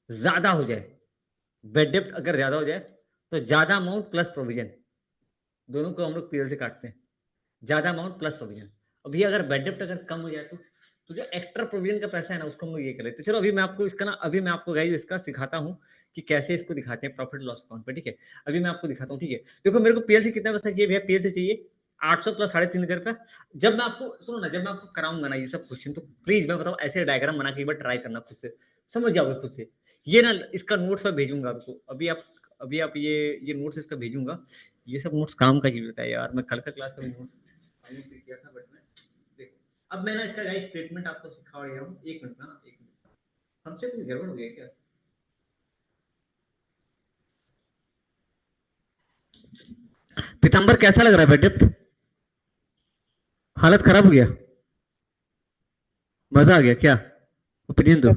ज्यादा हो जाए, बेड डेप्थ अगर ज्यादा हो जाए तो ज्यादा अमाउंट प्लस प्रोविजन, दोनों को हम लोग पीएल से काटते हैं, ज्यादा अमाउंट प्लस प्रोविजन। अभी अगर बेड डेप्ट अगर कम हो जाए तो जो एक्स्ट्रा प्रोविजन का पैसा है ना, उसको हम लोग ये कर लेते हैं। चलो अभी मैं आपको इसका ना, अभी मैं आपको गाइस इसका सिखाता हूँ कि कैसे इसको दिखाते हैं प्रॉफिट लॉस अकाउंट पे। ठीक है, अभी मैं आपको दिखाता हूँ। ठीक है, देखो मेरे को पीएल से कितना पैसा चाहिए भैया? पीएल से चाहिए 800 प्लस 3,500 रुपया। जब मैं आपको, सुनो ना, जब मैं आपको कराऊंगा ना ये सब क्वेश्चन, तो प्लीज मैं बताऊँ, ऐसे डायग्राम बना के एक बार ट्राई करना, खुद से समझ जाओगे खुद से। ये ना इसका नोट्स मैं भेजूंगा आपको, अभी आप अभी आप ये नोट्स इसका भेजूंगा, ये सब नोट्स काम का चीज होता है यार। मैं कल का क्लास का भी नोट्स किया था, बट मैं देखो अब मैं ना इसका गाइस स्टेटमेंट आपको सिखा रहा हूँ। एक मिनट ना, एक मिनट, हमसे कुछ गड़बड़ हो गया क्या? पीताम्बर कैसा लग रहा है बेटे? हालत खराब हो गया? मजा आ गया क्या? ओपिनियन दो।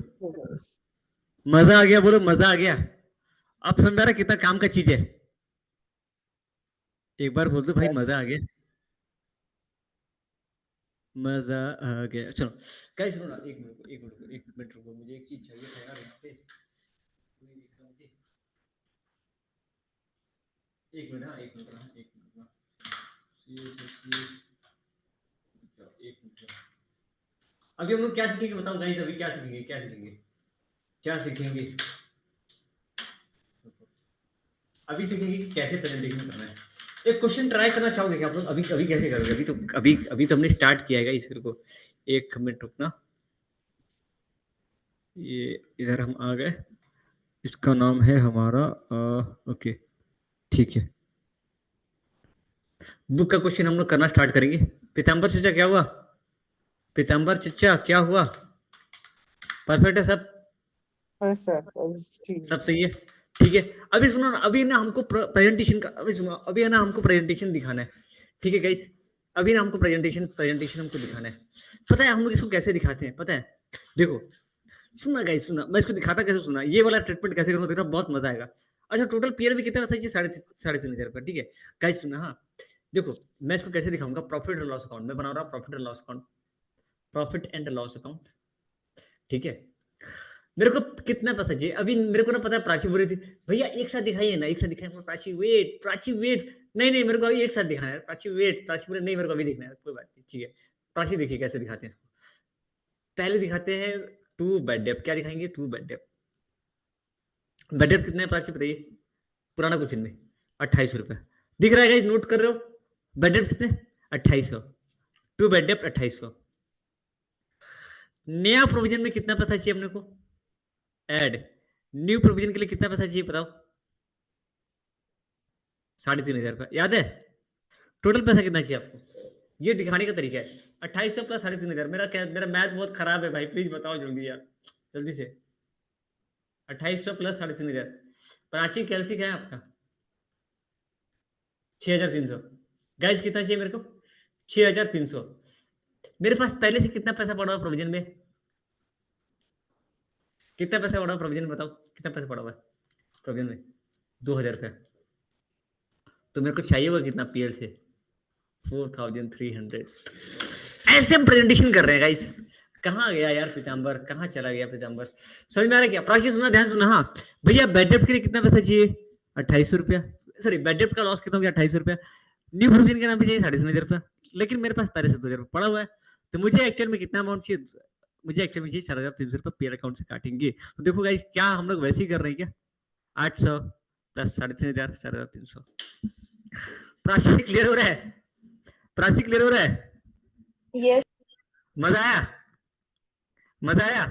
मजा आ गया बोलो, मजा आ गया। आप समझ रहा कितना काम का चीज है? एक बार बोल दो भाई, मजा आ गया। मजा आ गया। चलो गाइस सुनो ना, एक मिनट एक मिनट रुको, मुझे एक चीज चाहिए था यार यहाँ पे। एक मिनट, हाँ एक मिनट, हाँ एक मिनट ना, एक मिनट। अभी हम लोग क्या सीखेंगे बताओ गाइस? अभी क्या सीखेंगे, क्या सीखेंगे, क्या सीखेंगे? अभी सीखेंगे कि कैसे प्रेजेंटेशन करना है। एक क्वेश्चन ट्राई करना चाहोगे क्या आप लोग? अभी अभी कैसे करोगे? अभी तो हमने स्टार्ट किया है गाइस। को एक मिनट रुकना, ये इधर हम आ गए। इसका नाम है हमारा ओके ठीक है। बुक का क्वेश्चन हम लोग करना स्टार्ट करेंगे। पीताम्बर चचा क्या हुआ? पीताम्बर चचा क्या हुआ? परफेक्ट है सब? सर ठीक सब सही है, ठीक है। अभी सुनो ना, अभी ना हमको प्रेजेंटेशन का, अभी सुनो, अभी है ना हमको प्रेजेंटेशन दिखाना है, ठीक है गाइस? अभी ना हमको प्रेजेंटेशन हमको दिखाना है। पता है हम लोग इसको कैसे दिखाते हैं? पता है, देखो सुनना गाइस, सुनना, मैं इसको दिखाता कैसे, सुनना ये वाला ट्रीटमेंट कैसे करूंगा, देखना बहुत मजा आएगा। अच्छा टोटल पीयर भी कितना पैसा चाहिए? 3,500 रुपया, ठीक है गाइस सुनना। हाँ देखो, मैं इसको कैसे दिखाऊंगा, प्रॉफिट एंड लॉस अकाउंट में बना रहा हूँ, profit and loss account, profit and loss account, ठीक है। मेरे को कितना पैसा चाहिए? अभी मेरे को ना पता है, प्राची बोल रही थी भैया एक साथ दिखाइए ना, एक साथ दिखाइए। प्राची वेट, प्राची वेट, नहीं नहीं मेरे को अभी एक साथ दिखाना है। प्राची वेट, प्राची बोले नहीं मेरे को अभी देखना है। कोई बात नहीं, ठीक है। प्राची देखिए कैसे दिखाते हैं इसको। पहले दिखाते हैं टू बेड डेप। क्या दिखाएंगे? To bad debt. Bad debt कितने प्राची बताइए? पुराना क्वेश्चन में 2800 रुपया दिख रहा है, नोट कर रहे हो? बेड डेप कितने? 2800। To bad debt 2800। नया प्रोविजन में कितना पैसा चाहिए अपने को? ऐड न्यू प्रोविजन के लिए कितना पैसा चाहिए बताओ? 3,500 रुपया, याद है? टोटल पैसा कितना चाहिए आपको? ये दिखाने का तरीका है। 2800 प्लस 3,500। मेरा मैथ बहुत खराब है भाई, प्लीज बताओ जल्दी यार, जल्दी से। 2800 प्लस 3,500। प्राची कैलसी क्या है आपका? 6,300। गाइस कितना चाहिए मेरे को? 6,300। मेरे पास पहले से कितना पैसा पड़ा हुआ प्रोविजन में? कितना पैसा पड़ा हुआ प्रोविजन में बताओ? कितना पैसा पड़ा हुआ है प्रोविजन में? 2,000 रुपया। तो मेरे को चाहिए होगा कितना पीएल से? 4,300। ऐसे हम प्रेजेंटेशन कर रहे हैं गाइस। कहाँ गया यार पीताम्बर, कहाँ चला गया पीताम्बर? समझ में आ रहा है क्या? प्राची सुना, ध्यान सुना। हाँ भैया बेड डेप्ट के लिए कितना पैसा चाहिए? 2,800 रुपया। सॉरी बेड डेप्ट का लॉस कितना हो गया? 2,800 रुपया। न्यू प्रोविजन के नाम पे चाहिए 3,500 रुपया, लेकिन मेरे पास पहले से 2,000 रुपया पड़ा हुआ है। तो मुझे एक्चुअल में कितना अमाउंट चाहिए? मुझे एक्चुअल में चाहिए 4,300 रुपया पीएल अकाउंट से काटेंगे। तो देखो गाइस, क्या हम लोग वैसे ही कर रहे हैं क्या? 800 प्लस 3,500, 4,300। प्राची क्लियर हो रहा है? प्राची क्लियर हो रहा है? यस मजा आया? मजा आया?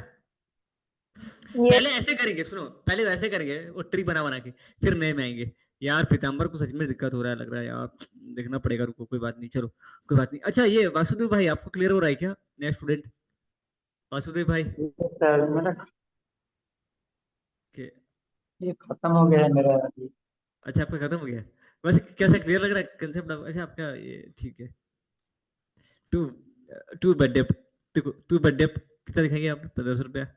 पहले ऐसे करेंगे, सुनो, पहले वैसे करेंगे वो ट्री बना बना के, फिर नए में आएंगे। यार पीताम्बर को सच में दिक्कत हो रहा है लग रहा है यार, देखना पड़ेगा, रुको कोई बात नहीं, चलो कोई बात नहीं। अच्छा ये वासुदेव भाई आपको क्लियर हो रहा है क्या? नया स्टूडेंट वासुदेव भाई सर मेरा के? ये खत्म हो गया है मेरा अभी। अच्छा आपका खत्म हो गया है? वैसे कैसा क्लियर लग रहा है कंसेप्ट? अच्छा आपका ये ठीक है। टू टू बेड डेप, देखो टू बेड डेप कितना दिखाएंगे आप? 1,500 रुपया।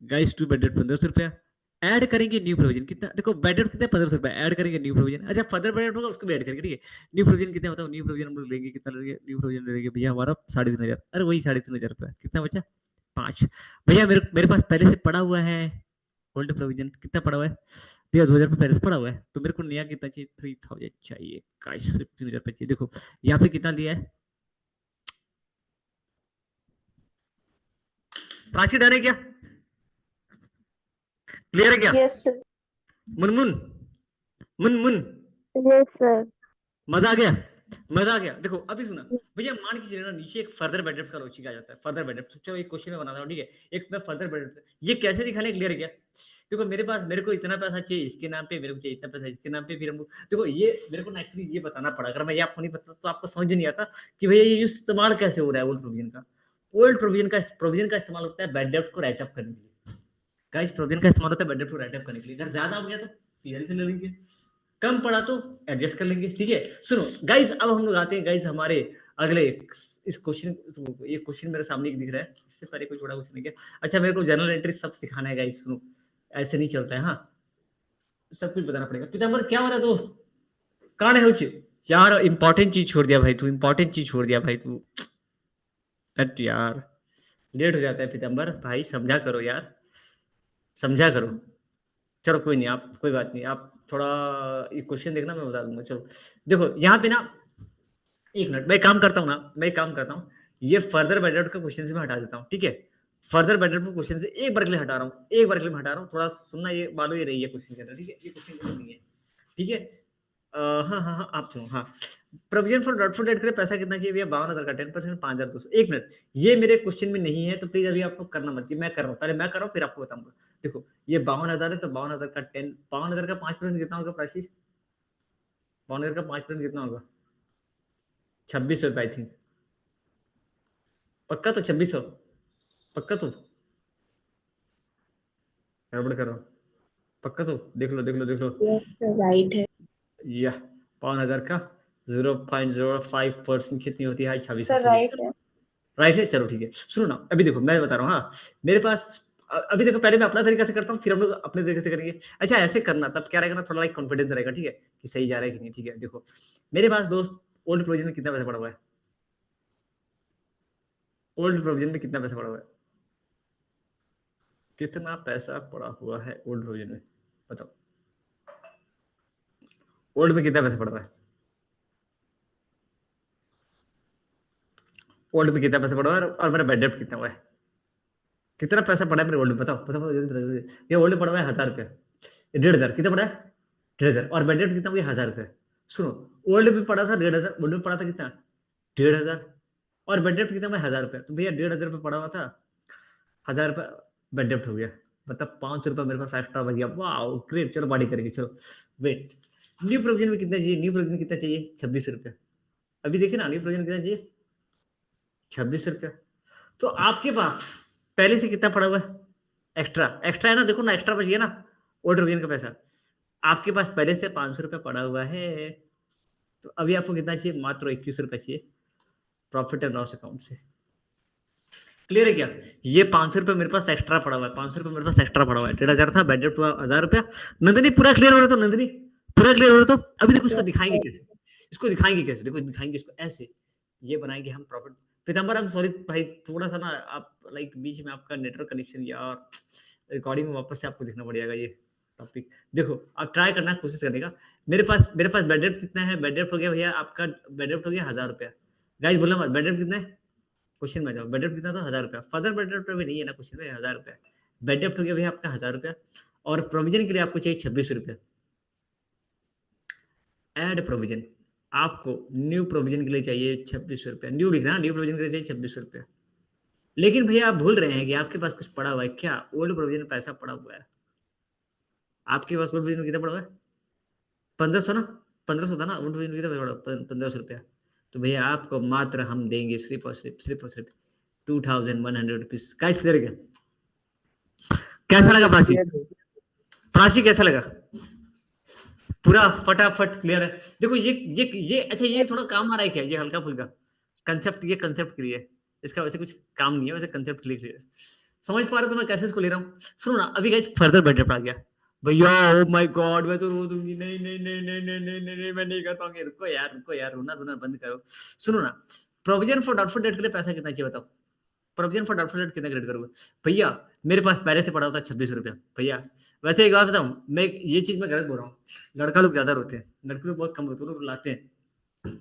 गाइस टू बेड डेप 1,500 रुपया। ऐड करेंगे न्यू प्रोविजन कितना? देखो बेड डेप कितना? 1,500 रुपया। ऐड करेंगे न्यू प्रोविजन। अच्छा फर्दर बेड डेप होगा उसको भी ऐड करेंगे, ठीक है। न्यू प्रोविजन कितना बताओ? न्यू प्रोविजन हम लोग लेंगे कितना लेंगे? न्यू प्रोविजन लेंगे भैया हमारा 3,500। अरे वही 3,500 रुपया। कितना बचा? 5। भैया मेरे पास पहले से पड़ा हुआ है ओल्ड प्रोविजन। कितना पड़ा हुआ है भैया? 2,000 रुपये पहले से पड़ा हुआ है। तो मेरे को नया कितना चाहिए? 3,000 चाहिए गाइस, 3,000 रुपये चाहिए। देखो यहाँ पे कितना दिया है? प्राची डर है क्या? क्लियर है क्या? Yes sir Munmun, Munmun, yes sir मजा आ गया? मजा आ गया? देखो अभी सुना भैया, मान के चलिए ना नीचे एक फर्दर बेड का लॉजिक आ जाता है। फर्दर बेड सोचो एक क्वेश्चन में बनाता हूँ, ठीक है। एक मैं फर्दर बेड, ये कैसे दिखाने? क्लियर है क्या? देखो मेरे को इतना पैसा चाहिए इसके नाम पे, मेरे को चाहिए इतना पैसा इसके नाम पे, फिर हमको देखो ये मेरे को ना एक्चुअली ये बताना पड़ा, अगर मैं ये आपको नहीं बताता तो आपको समझ नहीं आता कि भैया ये इस्तेमाल कैसे हो रहा है ओल्ड प्रोविजन का। ओल्ड प्रोविजन का इस्तेमाल होता है बैड डेब्ट को राइट अप करने के लिए। गाइस प्रोविजन का इस्तेमाल होता है बैड डेब्ट को राइट अप करने के लिए। अगर ज्यादा हो गया तो पीआर से ले लेंगे, कम पड़ा तो एडजस्ट कर लेंगे, ठीक है। सुनो गाइस, अब हम लोग आते हैं गाइस हमारे अगले इस क्वेश्चन। ये क्वेश्चन मेरे सामने एक दिख रहा है, इससे पहले कोई छोटा कुछ नहीं किया। अच्छा मेरे को जनरल एंट्री सब सिखाना है गाइस, सुनो ऐसे नहीं चलता है, हाँ सब कुछ बताना पड़ेगा। पीताम्बर क्या हो रहा है दोस्त, कहाँ है उच यार, इंपॉर्टेंट चीज छोड़ दिया भाई तू, इंपॉर्टेंट चीज छोड़ दिया भाई तू। हट यार, लेट हो जाता है पीताम्बर भाई, समझा करो यार, समझा करो। चलो कोई नहीं, आप कोई बात नहीं, आप थोड़ा ये क्वेश्चन देखना, मैं बता दूंगा। चलो देखो यहाँ पे ना, एक मिनट मैं काम करता हूँ ना, मैं काम करता हूँ, ये फर्दर बेटर का क्वेश्चन से मैं हटा देता हूँ, ठीक है। फर्दर बेटर को क्वेश्चन से एक बार के लिए हटा रहा हूँ, एक बार के लिए मैं हटा रहा हूँ, थोड़ा सुनना, ये बालो ये रही है क्वेश्चन के अंदर, ठीक है, ये क्वेश्चन नहीं है, ठीक है। हाँ हाँ हाँ आप सुनो, हाँ प्रोविजन फॉर डॉटफुल डेट के लिए पैसा कितना चाहिए भैया, 52,000 का 10%, 5,200। एक मिनट, ये मेरे क्वेश्चन में नहीं है तो प्लीज अभी आपको करना मत, मैं कर रहा हूँ, पहले मैं कर रहा हूँ फिर आपको बताऊंगा। देखो ये 52,000 है तो 52,000 का 52,000 का 5% कितना होगा प्राची, 52,000 का 5% कितना होगा, 2600 रुपए आई थिंक, पक्का तो 2600, पक्का तो, गड़बड़ कर रहा हूँ, पक्का तो, देख लो देख लो देख लो, Yes, sir, right है। या 52,000 का 0.05% कितनी होती है, 2600, Sir, ठीक है right है। राइट है। चलो ठीक है, सुनो ना अभी देखो मैं बता रहा हूँ, हाँ मेरे पास अभी देखो, पहले मैं अपना तरीका से करता हूँ फिर हम लोग अपने तरीके से करेंगे। अच्छा ऐसे करना, तब क्या रहेगा ना, थोड़ा लाइक कॉन्फिडेंस रहेगा, ठीक है कि सही जा रहा है कि नहीं, ठीक है। देखो मेरे पास दोस्त ओल्ड प्रोविजन में कितना पैसा पड़ा हुआ है, ओल्ड प्रोविजन में कितना पैसा पड़ा हुआ है, कितना पैसा पड़ा हुआ है ओल्ड प्रोविजन में, बताओ ओल्ड में कितना पैसा पड़ रहा है, ओल्ड में कितना पैसा पड़ा हुआ है, और मेरा बेड डेब्ट कितना हुआ है, कितना पैसा पड़ा है मेरे ओल्ड में, बताओ बताओ जल्दी बताओ जल्दी। ये ओल्ड पड़ा हुआ है 1,000 रुपया, 1,500 कितना पड़ा है, 1,500, और बेड डेब्ट कितना हुआ है 1,000 रुपया। सुनो ओल्ड में पड़ा था 1,500, ओल्ड में पड़ा था कितना 1,500, और बेड डेब्ट कितना हुआ 1,000 रुपया, तो भैया 1,500 रुपया पड़ा हुआ था, 1,000 रुपया बेड डेब्ट हो गया, मतलब 500 रुपया मेरे पास एक्स्ट्रा बच गया, वाह ग्रेट। चलो बाड़ी करेंगे, चलो वेट, न्यू प्रोविजन में कितना चाहिए, न्यू प्रोविजन कितना चाहिए 26 रुपया, अभी देखिए ना न्यू प्रोविजन कितना चाहिए 26 रुपया। तो आपके पास पहले से कितना पड़ा हुआ है, एक्स्ट्रा, एक्स्ट्रा है ना, देखो ना एक्स्ट्रा बच गया ना ओल्ड प्रोविजन का पैसा, आपके पास पहले से 500 रुपया पड़ा हुआ है, तो अभी आपको कितना चाहिए, मात्र 21 रुपया चाहिए प्रॉफिट एंड लॉस अकाउंट से। क्लियर है क्या, ये 500 रुपया मेरे पास एक्स्ट्रा पड़ा हुआ है, 500 रुपया मेरे पास एक्स्ट्रा पड़ा हुआ है, 1,500 था बेड डेब्ट हुआ 1,000 रुपया। नंदिनी पूरा क्लियर हो रहा, तो नंदिनी पूरा क्लियर हो रहा, तो अभी देखो इसको दिखाएंगे कैसे, इसको दिखाएंगे कैसे, देखो दिखाएंगे इसको ऐसे, ये बनाएंगे हम profit. Pitambar I am sorry भाई, थोड़ा सा ना आप लाइक बीच में आपका नेटवर्क कनेक्शन यार, रिकॉर्डिंग में वापस से आपको देखना पड़ेगा ये टॉपिक। देखो आप ट्राई करना, कोशिश करने का। मेरे पास बेड डेब्ट कितना है, बेड डेब्ट हो गया भैया आपका, बेड डेब्ट हो गया 1,000 रुपया। गाइस बोलना मत, बेड डेब्ट कितना है, क्वेश्चन में जाओ, बेड डेब्ट कितना था 1,000 रुपया, फर्दर बेड डेब्ट भी नहीं है ना क्वेश्चन में, 1,000 रुपया बेड डेब्ट हो गया भैया आपका 1,000 रुपया, और प्रोविजन के लिए आपको चाहिए 26 रुपया। एड प्रोविजन, आपको न्यू प्रोविजन के लिए चाहिए 26 रुपया, न्यू लिखना, न्यू प्रोविजन के लिए चाहिए 26 रुपया। लेकिन भैया आप भूल रहे हैं कि आपके पास कुछ पड़ा हुआ है क्या, ओल्ड प्रोविजन में पैसा पड़ा हुआ है आपके पास, ओल्ड प्रोविजन में कितना पड़ा हुआ है 1,500 ना, 1,500 था ना ओल्ड प्रोविजन में, कितना पड़ा 1,500 रुपया। तो भैया आपको मात्र हम देंगे सिर्फ और सिर्फ 2,100 रुपीज। गाइस क्लियर क्या, कैसा हाँ लगा सर प्राची, क्लियर है। प्राची कैसा लगा, पूरा फटाफट क्लियर है। देखो ये अच्छा, ये थोड़ा काम आ रहा है क्या, ये हल्का फुल्का कंसेप्ट, ये कंसेप्ट क्लियर है, इसका वैसे कुछ काम नहीं है, वैसे कंसेप्ट क्लियर है, समझ पा रहे हो तो मैं कैसे इसको ले रहा हूँ। सुनो ना अभी गाइस फर्दर बेटर आ गया भैया, ओ माय गॉड मैं तो रो दूंगी, नहीं नहीं नहीं नहीं नहीं नहीं नहीं नहीं मैं नहीं कर पाऊंगी, रुको यार रोना धोना बंद करो। सुनो ना, प्रोविजन फॉर डाउटफुल डेट के लिए पैसा कितना चाहिए बताओ, प्रोविजन फॉर डाउटफुल डेट कितना क्रेडिट करोगे भैया, मेरे पास पहले से पड़ा होता 26 रुपया भैया। वैसे एक बात बताऊं, मैं ये चीज मैं गलत बोल रहा हूँ, लड़का लोग ज्यादा रोते हैं, लड़के लोग बहुत कम रोते हैं, लोग लाते हैं।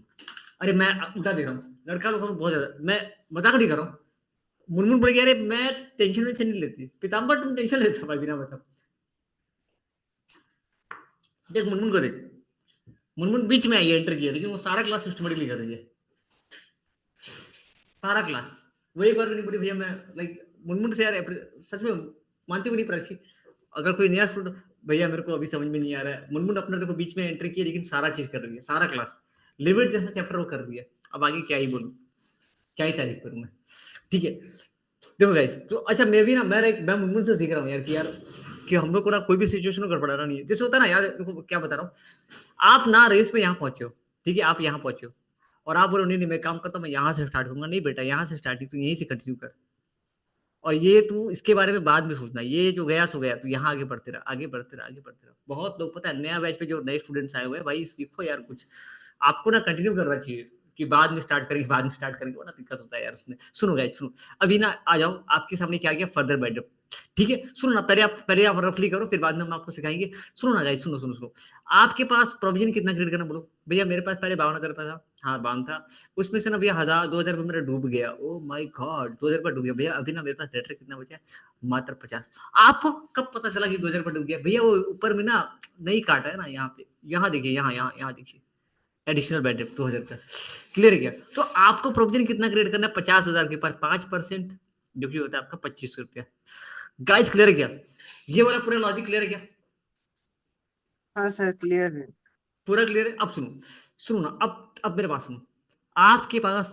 अरे मैं उल्टा दे रहा हूँ, लड़का लोग बहुत ज्यादा, मैं मजाक नहीं कर रहा हूँ। मुनमुन बोल गया, अरे मैं टेंशन वेंशन नहीं लेती, पीताम्बर तुम टेंशन लेते हो भाई बिना मतलब। देख मुनमुन को देख, मुनमुन बीच में आई है एंटर किया, लेकिन वो सारा क्लास सिस्टमेटिकली कर रही है, सारा क्लास। वो एक बार भी नहीं बोली भैया मैं लाइक मुनमुन से यार सच में मानती हुई नहीं प्राची, अगर कोई नया स्टूडेंट, भैया मेरे को अभी समझ में नहीं आ रहा है, मुनमुन अपने देखो बीच में एंट्री की लेकिन सारा चीज कर रही है, सारा क्लास लिमिट जैसा चैप्टर वो कर रही है। अब आगे क्या ही बोलूं, क्या ही तारीफ करूं मैं। ठीक है, देखो गाइस, तो अच्छा मैं भी ना, मैं मुनमुन से सीख रहा हूँ यार कि यार कि हम लोग को ना कोई भी सिचुएशन को गड़बड़ाना नहीं है। जैसे होता है ना यार, देखो क्या बता रहा हूँ, आप ना रेस में यहाँ पहुंचे हो, ठीक है, आप यहाँ पहुंचे हो और आप बोलो नहीं नहीं मैं काम करता हूँ, मैं यहाँ से स्टार्ट करूंगा। नहीं बेटा, यहाँ से स्टार्टिंग तू यहीं से कंटिन्यू कर, और ये तू इसके बारे में बाद में सोचना, ये जो गया सो गया, तू यहाँ आगे बढ़ते रहा, आगे बढ़ते रहा, आगे बढ़ते रहा। बहुत लोग पता है नया बैच पे जो नए स्टूडेंट्स आए हुए हैं, भाई सीखो यार कुछ, आपको ना कंटिन्यू करना चाहिए कि बाद में स्टार्ट करेंगे, बाद में स्टार्ट करेंगे, वो ना दिक्कत होता है यार उसमें। सुनो गाइस सुनो, अभी ना आ जाओ, आपके सामने क्या गया फर्दर बेड। ठीक है, सुनो ना, पहले आप रफली करो, फिर बाद में हम आपको सिखाएंगे। सुनो ना गाइस, सुनो सुनो सुनो, आपके पास प्रोविजन कितना क्रिएट करना बोलो। भैया मेरे पास पहले 52,000 था, हाँ 52 था, उसमें से ना भैया 1000 2000 रुपये मेरा डूब गया। ओ माय गॉड, 2000 रुपये डूब गया भैया। अभी ना मेरे पास डेटर कितना बचा है, मात्र 50। आपको कब पता चला कि 2000 रुपये डूब गया भैया? वो ऊपर में ना नहीं काटा है ना, यहाँ पे, यहाँ देखिए, यहाँ यहाँ यहाँ देखिए, एडिशनल बेड डेप्थ 2000 रुपये क्लियर किया। तो आपको प्रोविजन कितना क्रिएट करना है, 50,000 के ऊपर 5%, जो कि होता है आपका 2500 रुपया। गाइस क्लियर किया, ये वाला पूरा लॉजिक क्लियर किया? हाँ सर क्लियर है। पूरा क्लियर है? अब सुनो, सुनो ना, अब मेरे पास सुनो, आपके पास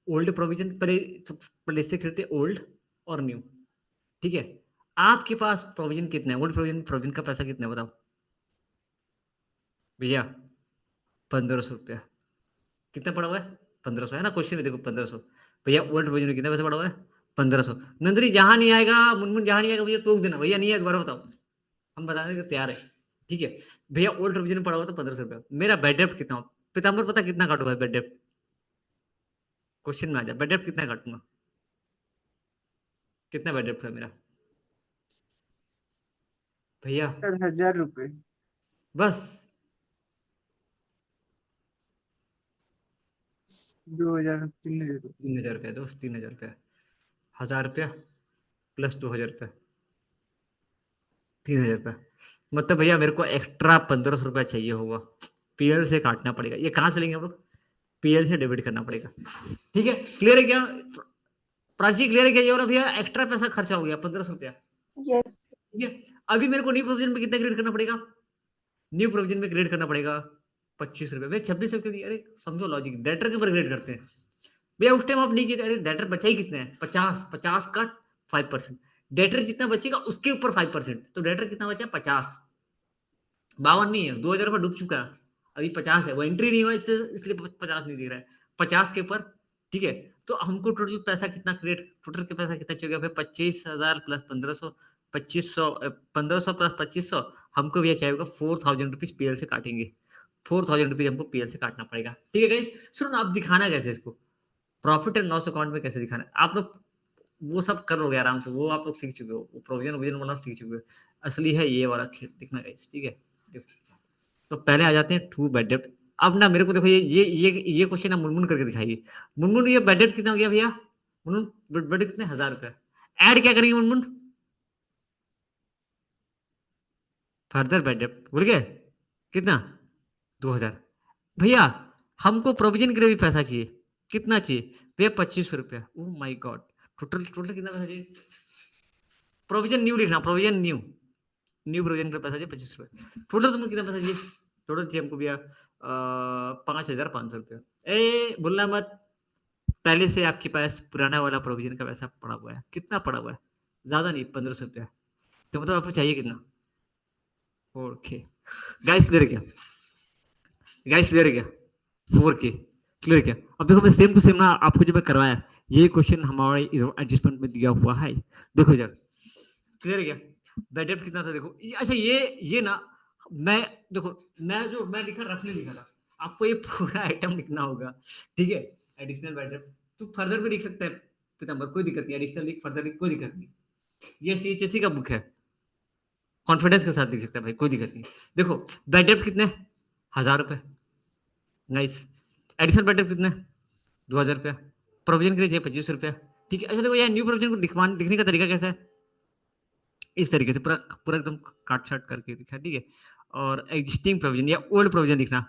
ओल्ड प्रोविजन पहले से करते ओल्ड और न्यू, ठीक है? आपके पास प्रोविजन कितना है, ओल्ड प्रोविजन, प्रोविजन का पैसा कितना है बताओ भैया? 1500 रुपया। कितना पड़ा हुआ है? 1500 है ना, क्वेश्चन में देखो 1500। भैया ओल्ड प्रोविजन में कितना पैसा पड़ा हुआ है? 1500। नंदरी जहां नहीं आएगा, मुनमुन जहां नहीं आएगा भैया टोक देना, भैया नहीं है दोबारा बताओ, हम बताने के तैयार है। ठीक है भैया, ओल्ड प्रोविजन में पड़ा हुआ था 1500 रुपया। मेरा बेड डेप्थ कितना हो, पीताम्बर पता कितना काटूंगा बेड डेप्थ? क्वेश्चन में आ जा, बेड डेप्थ कितना काटूंगा, कितना बेड डेप्थ है मेरा भैया? सर 1000 रुपये। बस 2000 3000 रुपये। 3000 रुपया दोस्त, 3000 रुपया, 1000 रुपया प्लस 2000 रुपया, 3000 रुपया। मतलब भैया मेरे को एक्स्ट्रा 1500 रुपया चाहिए होगा, पीएल से काटना पड़ेगा। ये कहाँ से लेंगे हम लोग? पीएल से डेबिट करना पड़ेगा। ठीक है, क्लियर है क्या प्राची? क्लियर है क्या? ये वाला भैया एक्स्ट्रा पैसा खर्चा हो गया 1500 रुपया। Yes. ठीक है, अभी मेरे को न्यू प्रोविजन में कितना क्रेडिट करना पड़ेगा? न्यू प्रोविजन में क्रेडिट करना पड़ेगा 25 रुपये। भाई 26 रुपये नहीं, अरे समझो लॉजिक, डेटर के ऊपर क्रेडिट करते हैं भैया। उस टाइम आप नहीं किए, अरे डेटर बचा ही कितना है, 50 का 5%, डेटर जितना बचेगा उसके ऊपर 5%, तो डेटर कितना बचा? 50, 52 नहीं है, 2000 रुपये डूब चुका है, अभी 50 है, वो एंट्री नहीं हुआ इसलिए 50 नहीं दिख रहा है, 50 के ऊपर। ठीक है, तो हमको टोटल पैसा कितना क्रिएट, टोटल के पैसा कितना चाहिए भाई? 25,000 प्लस 1500, 2500, 1500 प्लस 2500, हमको भी चाहिए होगा 4000 रुपीज पीएल से काटेंगे, 4000 रुपीज हमको पीएल से काटना पड़ेगा। ठीक है गाइस, सुनो ना, आप दिखाना कैसे इसको प्रॉफिट एंड लॉस अकाउंट में कैसे दिखाना है, आप लोग वो सब कर लोगे आराम से, वो आप लोग सीख चुके हो, वो प्रोविजन वोविजन वाला सीख चुके हो। असली है ये वाला खेल, दिखना गाइस। ठीक है, देखो, तो पहले आ जाते हैं टू बेड डेप्थ। अब ना मेरे को देखो, ये क्वेश्चन ना मुनमुन करके दिखाइए। मुनमुन ये बेड डेप्थ कितना हो गया भैया? मुनमुन बेड डेप्थ कितने? 1000 रुपये। ऐड क्या करेंगे मुनमुन? फर्दर बेड डेप्थ भूल गए कितना? 2000। भैया हमको प्रोविजन के लिए भी पैसा चाहिए, कितना चाहिए भैया? 2500 रुपया। Oh my God, total total कितना पैसा चाहिए? प्रोविजन न्यू लिखना, प्रोविजन न्यू, न्यू प्रोविजन का पैसा चाहिए 25 रुपये। टोटल तुमको कितना पैसा चाहिए? टोटल चाहिए हमको भैया 5500 रुपया। ए बोलना मत, पहले से आपके पास पुराना वाला प्रोविजन का पैसा पड़ा हुआ है, कितना पड़ा हुआ है? ज्यादा नहीं, 1500 रुपया। तो मतलब आपको चाहिए कितना? ओके गाइस, क्लियर क्या? गाइस क्लियर क्या? 4K क्लियर क्या? अब देखो मैं सेम टू सेम ना आपको जो मैं करवाया, ये क्वेश्चन हमारे एडजस्टमेंट में दिया हुआ है, देखो जरा, क्लियर क्या? बेड डेप्थ कितना था देखो, अच्छा ये ना, मैं देखो, मैं लिखा, रफली लिखा था, आपको ये पूरा आइटम लिखना होगा। ठीक है, एडिशनल बेड डेप्थ तो फर्दर भी लिख सकते हैं पीताम्बर, कोई दिक्कत नहीं, एडिशनल लिख, फर्दर लिख, कोई दिक्कत नहीं। ये सीएचएससी का बुक है, कॉन्फिडेंस के साथ लिख सकते हैं भाई, कोई दिक्कत नहीं। देखो बेड डेप्थ कितने? 1000 रुपये। नाइस। एडिशनल बेड डेप्थ कितने? 2000 रुपया। प्रोविजन के लिए चाहिए 25 रुपया। ठीक है, अच्छा देखो यार, न्यू प्रोविजन को लिखने का तरीका कैसा है? इस तरीके से पूरा पूरा एकदम काट छाट करके दिखा। ठीक है, और एग्जिस्टिंग प्रोविजन या ओल्ड प्रोविजन लिखना,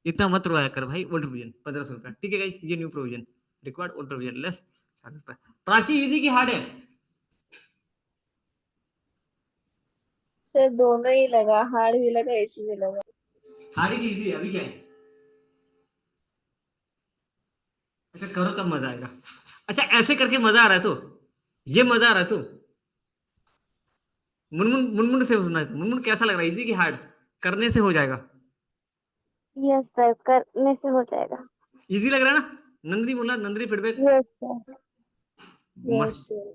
इतना मत रोया कर भाई। ओल्ड प्रोविजन 1500 रुपया। ठीक है गाइस, ये new provision required old provision less 400 रुपया। प्राची इजी की हार्ड है? सर दोनों ही लगा, हार्ड भी लगा, इजी भी लगा। हार्ड की इजी है अभी क्या है? अच्छा करो तब मजा आएगा। अच्छा ऐसे करके मजा आ रहा है तो, ये मजा आ रहा है तो मुनमुन मुनमुन से सुनना है। मुनमुन कैसा लग रहा है, इजी की हार्ड? करने से हो जाएगा। यस सर, करने से हो जाएगा। इजी लग रहा है ना? नंदनी बोला, Nandini feedback. Yes sir. Yes मस्त। सर।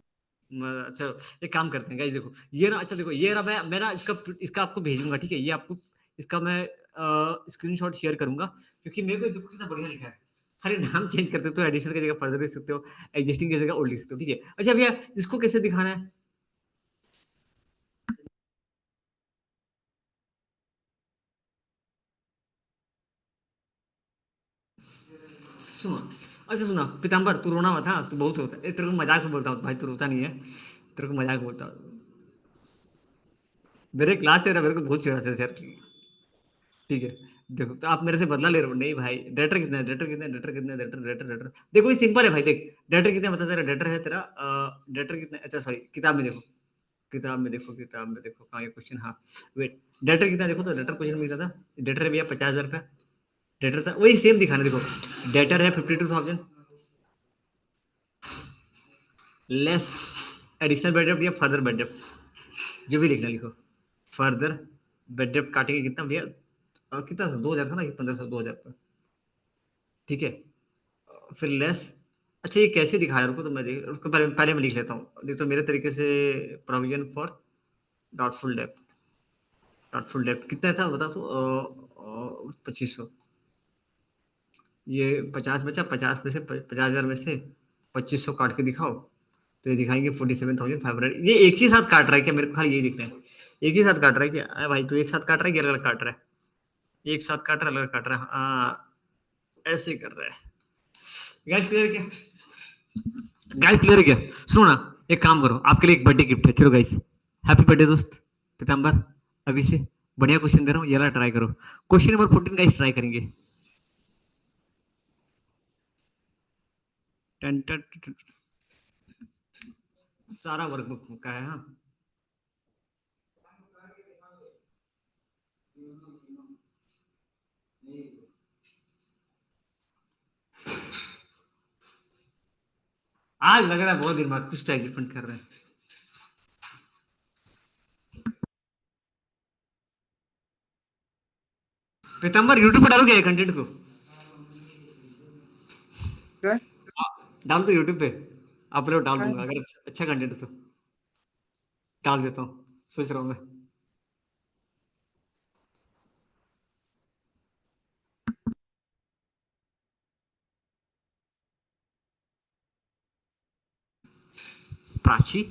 अच्छा एक काम करते हैं गाइस, देखो ये ना, अच्छा देखो ये रहा, मैं ना इसका इसका आपको भेजूंगा, ठीक है? ये आपको इसका मैं स्क्रीनशॉट शेयर करूंगा, क्योंकि मेरे को देखो कितना बढ़िया लिखा है। खाली नाम चेंज कर सकते हो, एडिशन की जगह फर्दर लिख सकते हो, एग्जिस्टिंग की जगह ओल्ड लिख सकते हो, ठीक है? अच्छा भैया इसको कैसे दिखाना है? सुनो, अच्छा सुना पीताम्बर, तू रोना मत, हाँ तू बहुत रोता है। तेरे को मजाक में बोलता हूँ भाई, तू रोता नहीं है, तेरे को मजाक में बोलता हूँ। मेरे क्लास से ना मेरे को बहुत चिढ़ाते थे यार। ठीक है, देखो तो आप मेरे से बदला ले रहे हो? नहीं भाई, डेटर कितना है, डेटर कितना है, डेटर कितना है, डेटर डेटर डेटर देखो ये सिंपल है भाई, देख डेटर कितना है बता, तेरा डेटर है तेरा डेटर कितना है? अच्छा सॉरी, किताब में देखो, किताब में देखो, किताब में देखो कहाँ ये क्वेश्चन, हाँ वेट, डेटर कितना है देखो, तो डेटर क्वेश्चन में कितना था? डेटर है भैया 50,000 का डेटर था, वही सेम दिखाना, देखो डेटर है 52,000 लेस एडिशनल बेड डेप्थ या फर्दर बेड डेप्थ, जो भी लिखना लिखो। फर्दर बेड डेप्थ काटेंगे कितना भैया? कितना था, 2,000 था ना, 1500, 2,000 का, ठीक है? फिर लेस, अच्छा ये कैसे दिखा रहा है, रुको तो मैं देख, उसको पहले मैं लिख लेता हूँ, नहीं तो मेरे तरीके से। Provision for doubtful depth, doubtful depth कितना था बता तो, 2500, ये 50 बचा, 50 में से 50,000 में से 2500 काट के दिखाओ, तो ये दिखाएंगे 47,500। ये एक ही साथ काट रहा है क्या? मेरे को खाली यही दिख रहा है, एक ही साथ काट रहा है क्या? अरे भाई तू एक साथ काट रहा है कि अलग अलग काट रहा है? एक साथ काट रहा है, अलग काट रहा है, हाँ ऐसे कर रहा है। गैस क्लियर क्या? गाइस क्लियर है क्या? सुनो ना, एक काम करो, आपके लिए एक बर्थडे गिफ्ट है, चलो गाइस, हैप्पी बर्थडे दोस्त पीताम्बर। अभी से बढ़िया क्वेश्चन दे रहा हूँ, ये वाला ट्राई करो। क्वेश्चन नंबर 14 गाइस ट्राई करेंगे। टन टन टन टन। सारा वर्कबुक का है, हाँ। आज लग रहा है बहुत दिन बाद कुछ तो एडजस्टमेंट कर रहे हैं। पीताम्बर यूट्यूब पर डालोगे कंटेंट को? क्या? डाल दो यूट्यूब पे, अपलोड डाल हाँ, दूंगा, अगर अच्छा कंटेंट तो डाल देता हूँ, सोच रहा हूँ मैं। प्राची,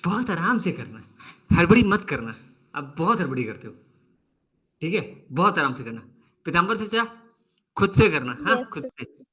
बहुत आराम से करना, हड़बड़ी मत करना, आप बहुत हड़बड़ी करते हो, ठीक है? बहुत आराम से करना। पीताम्बर से क्या, खुद से करना, हाँ यस खुद सर। से।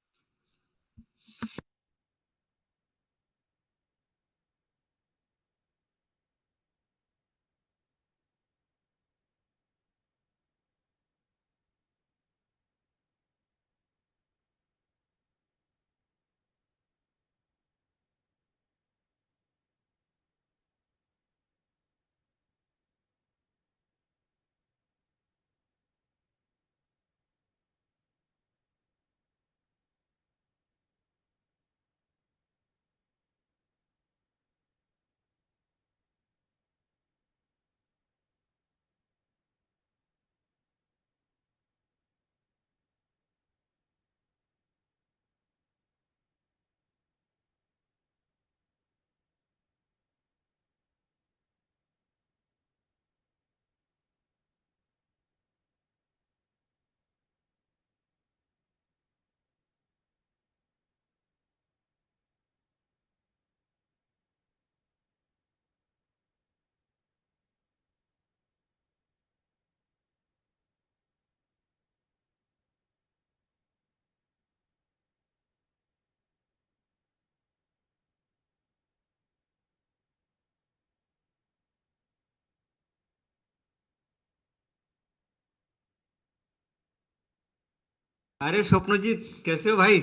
अरे स्वप्नजीत कैसे हो भाई?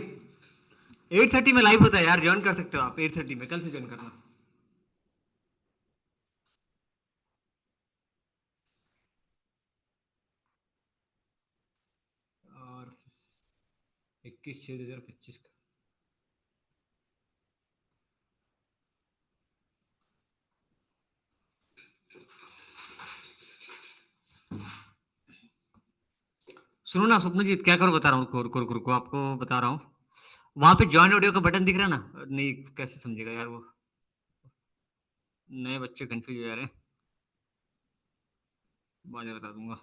8:30 में लाइव होता है यार, ज्वाइन कर सकते हो आप 8:30 में, कल से ज्वाइन करना। 21/6/2025 का। सुनो ना स्वप्नजीत, क्या करो बता रहा हूँ, रुको रुको रुको रुको, आपको बता रहा हूँ। वहां पे ज्वाइन ऑडियो का बटन दिख रहा है ना? नहीं, कैसे समझेगा यार वो, नए बच्चे कंफ्यूज हो जा रहे हैं। बाद में बता दूंगा।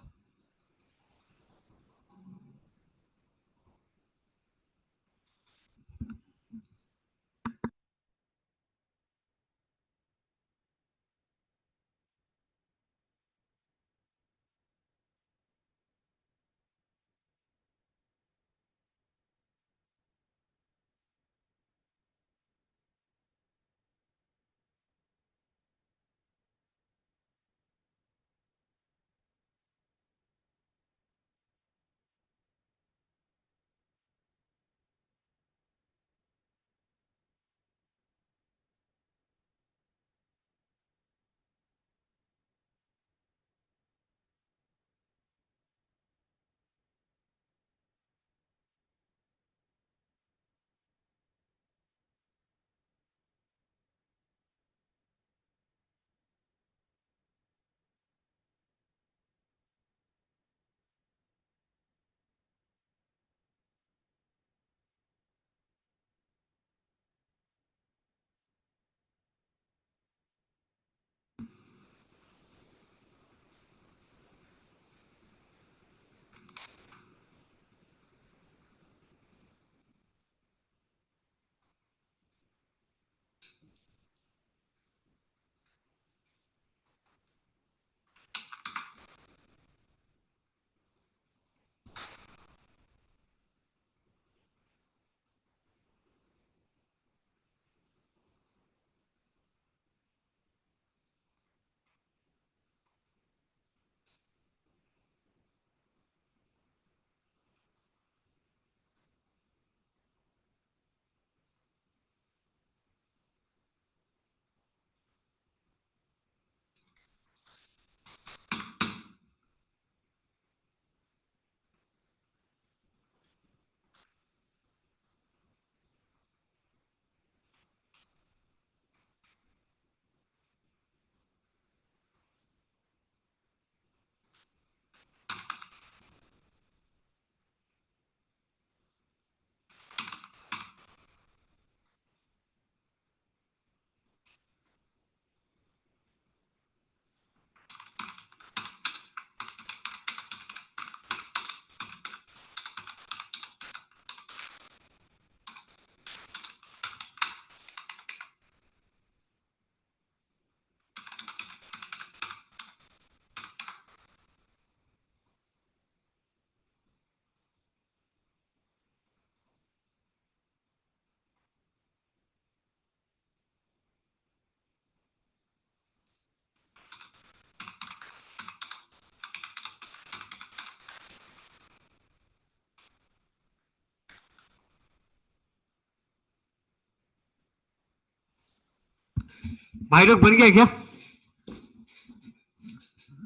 भाई लोग बन गया क्या?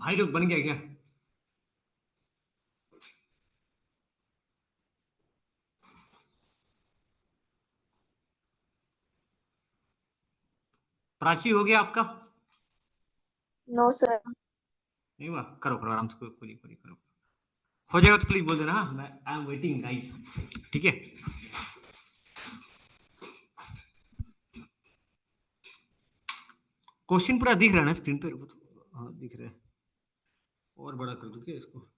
भाई लोग बन गया क्या? प्राची हो गया आपका? No sir. नहीं हुआ? करो करो आराम से, खोलिए खोलिए करो। हो जाएगा तो प्लीज बोल देना। हाँ, मैं आई एम वेटिंग गाइस। ठीक है। क्वेश्चन पूरा दिख रहा है ना स्क्रीन पे? हाँ दिख रहा है। और बड़ा कर दूं क्या इसको?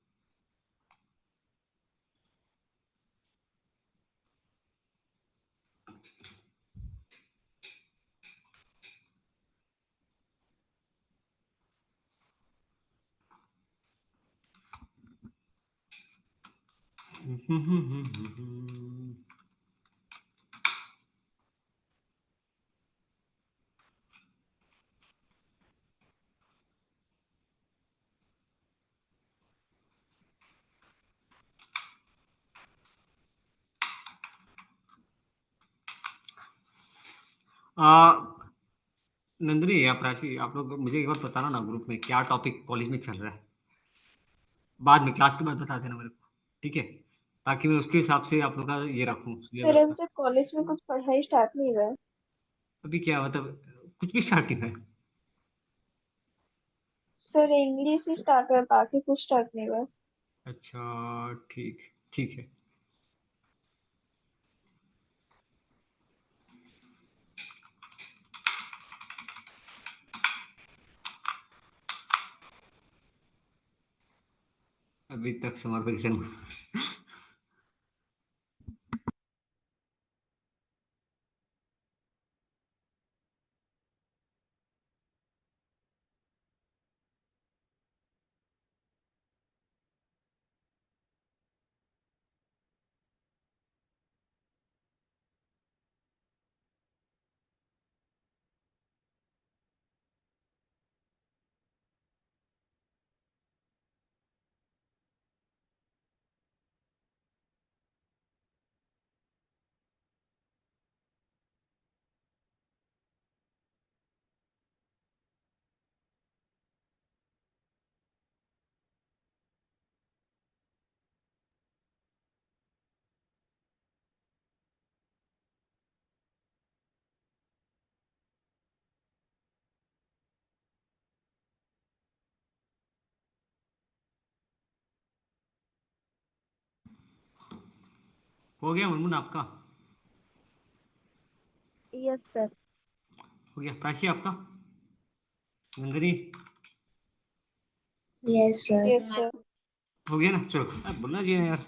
नंदिनी या प्राची, आप लोग मुझे एक बार बताना ना ग्रुप में क्या टॉपिक कॉलेज में चल रहा है। बाद में क्लास के बाद बता देना मेरे को, ठीक है? ताकि मैं उसके हिसाब से आप लोग का ये रखूं सर सिलेबस अभी का। तक कॉलेज में कुछ पढ़ाई स्टार्ट नहीं हुआ है। अभी क्या मतलब कुछ भी स्टार्टिंग है? सर इंग्लिश ही स्टार्ट हुआ है, बाकी कुछ स्टार्ट नहीं हुआ है। अच्छा ठीक ठीक है। अभी तक समर वेकेशन हो गया मुनमुन आपका? Yes sir. हो गया प्राची आपका? Nandini yes sir. हो गया ना? चलो बोलना चाहिए ना यार,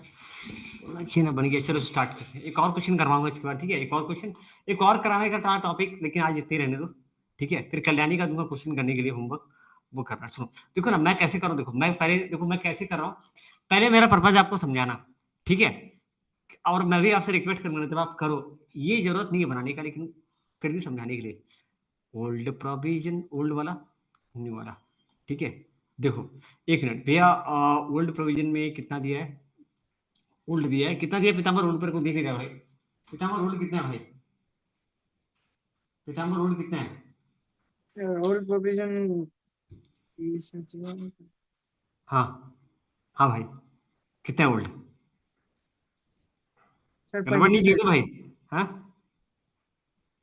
बोलना चाहिए ना। बन गया, चलो स्टार्ट करते हैं। एक और क्वेश्चन करवाऊंगा इसके बाद, ठीक है? एक और क्वेश्चन, एक और कराने का था टॉपिक, लेकिन आज इतने रहने दो, ठीक है? फिर कल्याणी का दूंगा क्वेश्चन करने के लिए होमवर्क, वो करना। सुनो देखो ना मैं कैसे करूँ, देखो मैं पहले देखो मैं कैसे कर रहा हूँ। पहले मेरा पर्पज आपको समझाना, ठीक है? और मैं भी आपसे रिक्वेस्ट करूंगा जब आप करो, ये जरूरत नहीं है बनाने का, लेकिन फिर भी समझाने के लिए। ओल्ड प्रोविजन, ओल्ड वाला, न्यू वाला, ठीक है? देखो एक मिनट भैया, ओल्ड प्रोविजन में कितना दिया है? ओल्ड दिया है, कितना दिया है? पीताम्बर ओल्ड पर को देख रहा भाई, पीताम्बर ओल्ड कितना है भाई? पीताम्बर ओल्ड कितना है? ओल्ड प्रोविजन हाँ हाँ भाई, कितना है ओल्ड? सर गड़बड़ नहीं 25 चाहिए है। ना भाई? हाँ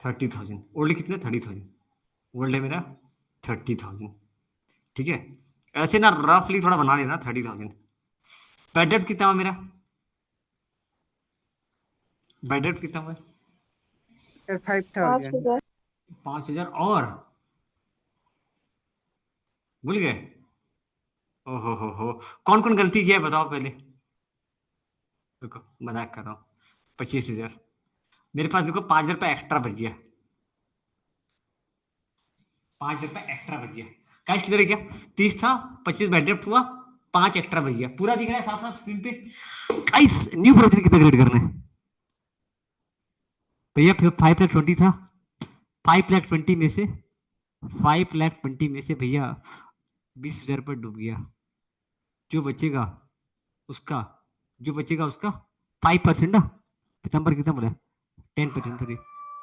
30,000। ओल्ड कितना? 30,000। ओल्ड है मेरा 30,000, ठीक है? ऐसे ना रफली थोड़ा बना लेना 30,000। बेड डेप्थ कितना हुआ मेरा? बेड डेप्थ कितना हुआ? सर पाँच 5000। हजार 5,000 और भूल गए? ओहो हो, कौन कौन गलती किया है बताओ पहले। देखो मजाक कर रहा हूँ। 25,000 मेरे पास, देखो 5,000 रुपये एक्स्ट्रा बच गया, 5,000 रुपये एक्स्ट्रा बच गया। कैश क्लियर है क्या? 30 था, 25 बैड ड्राफ्ट हुआ, 5 एक्स्ट्रा बच गया। पूरा दिख रहा है साफ साफ स्क्रीन पे? गाइस न्यू प्रोजेक्ट कितना क्रिएट करना है भैया? 5,20,000 था, 5,20,000 में से, 5,20,000 में से भैया 20,000 रुपये डूब गया। जो बचेगा उसका, जो बचेगा उसका 5% ना, पितंबर कितना बोला? 10%, सॉरी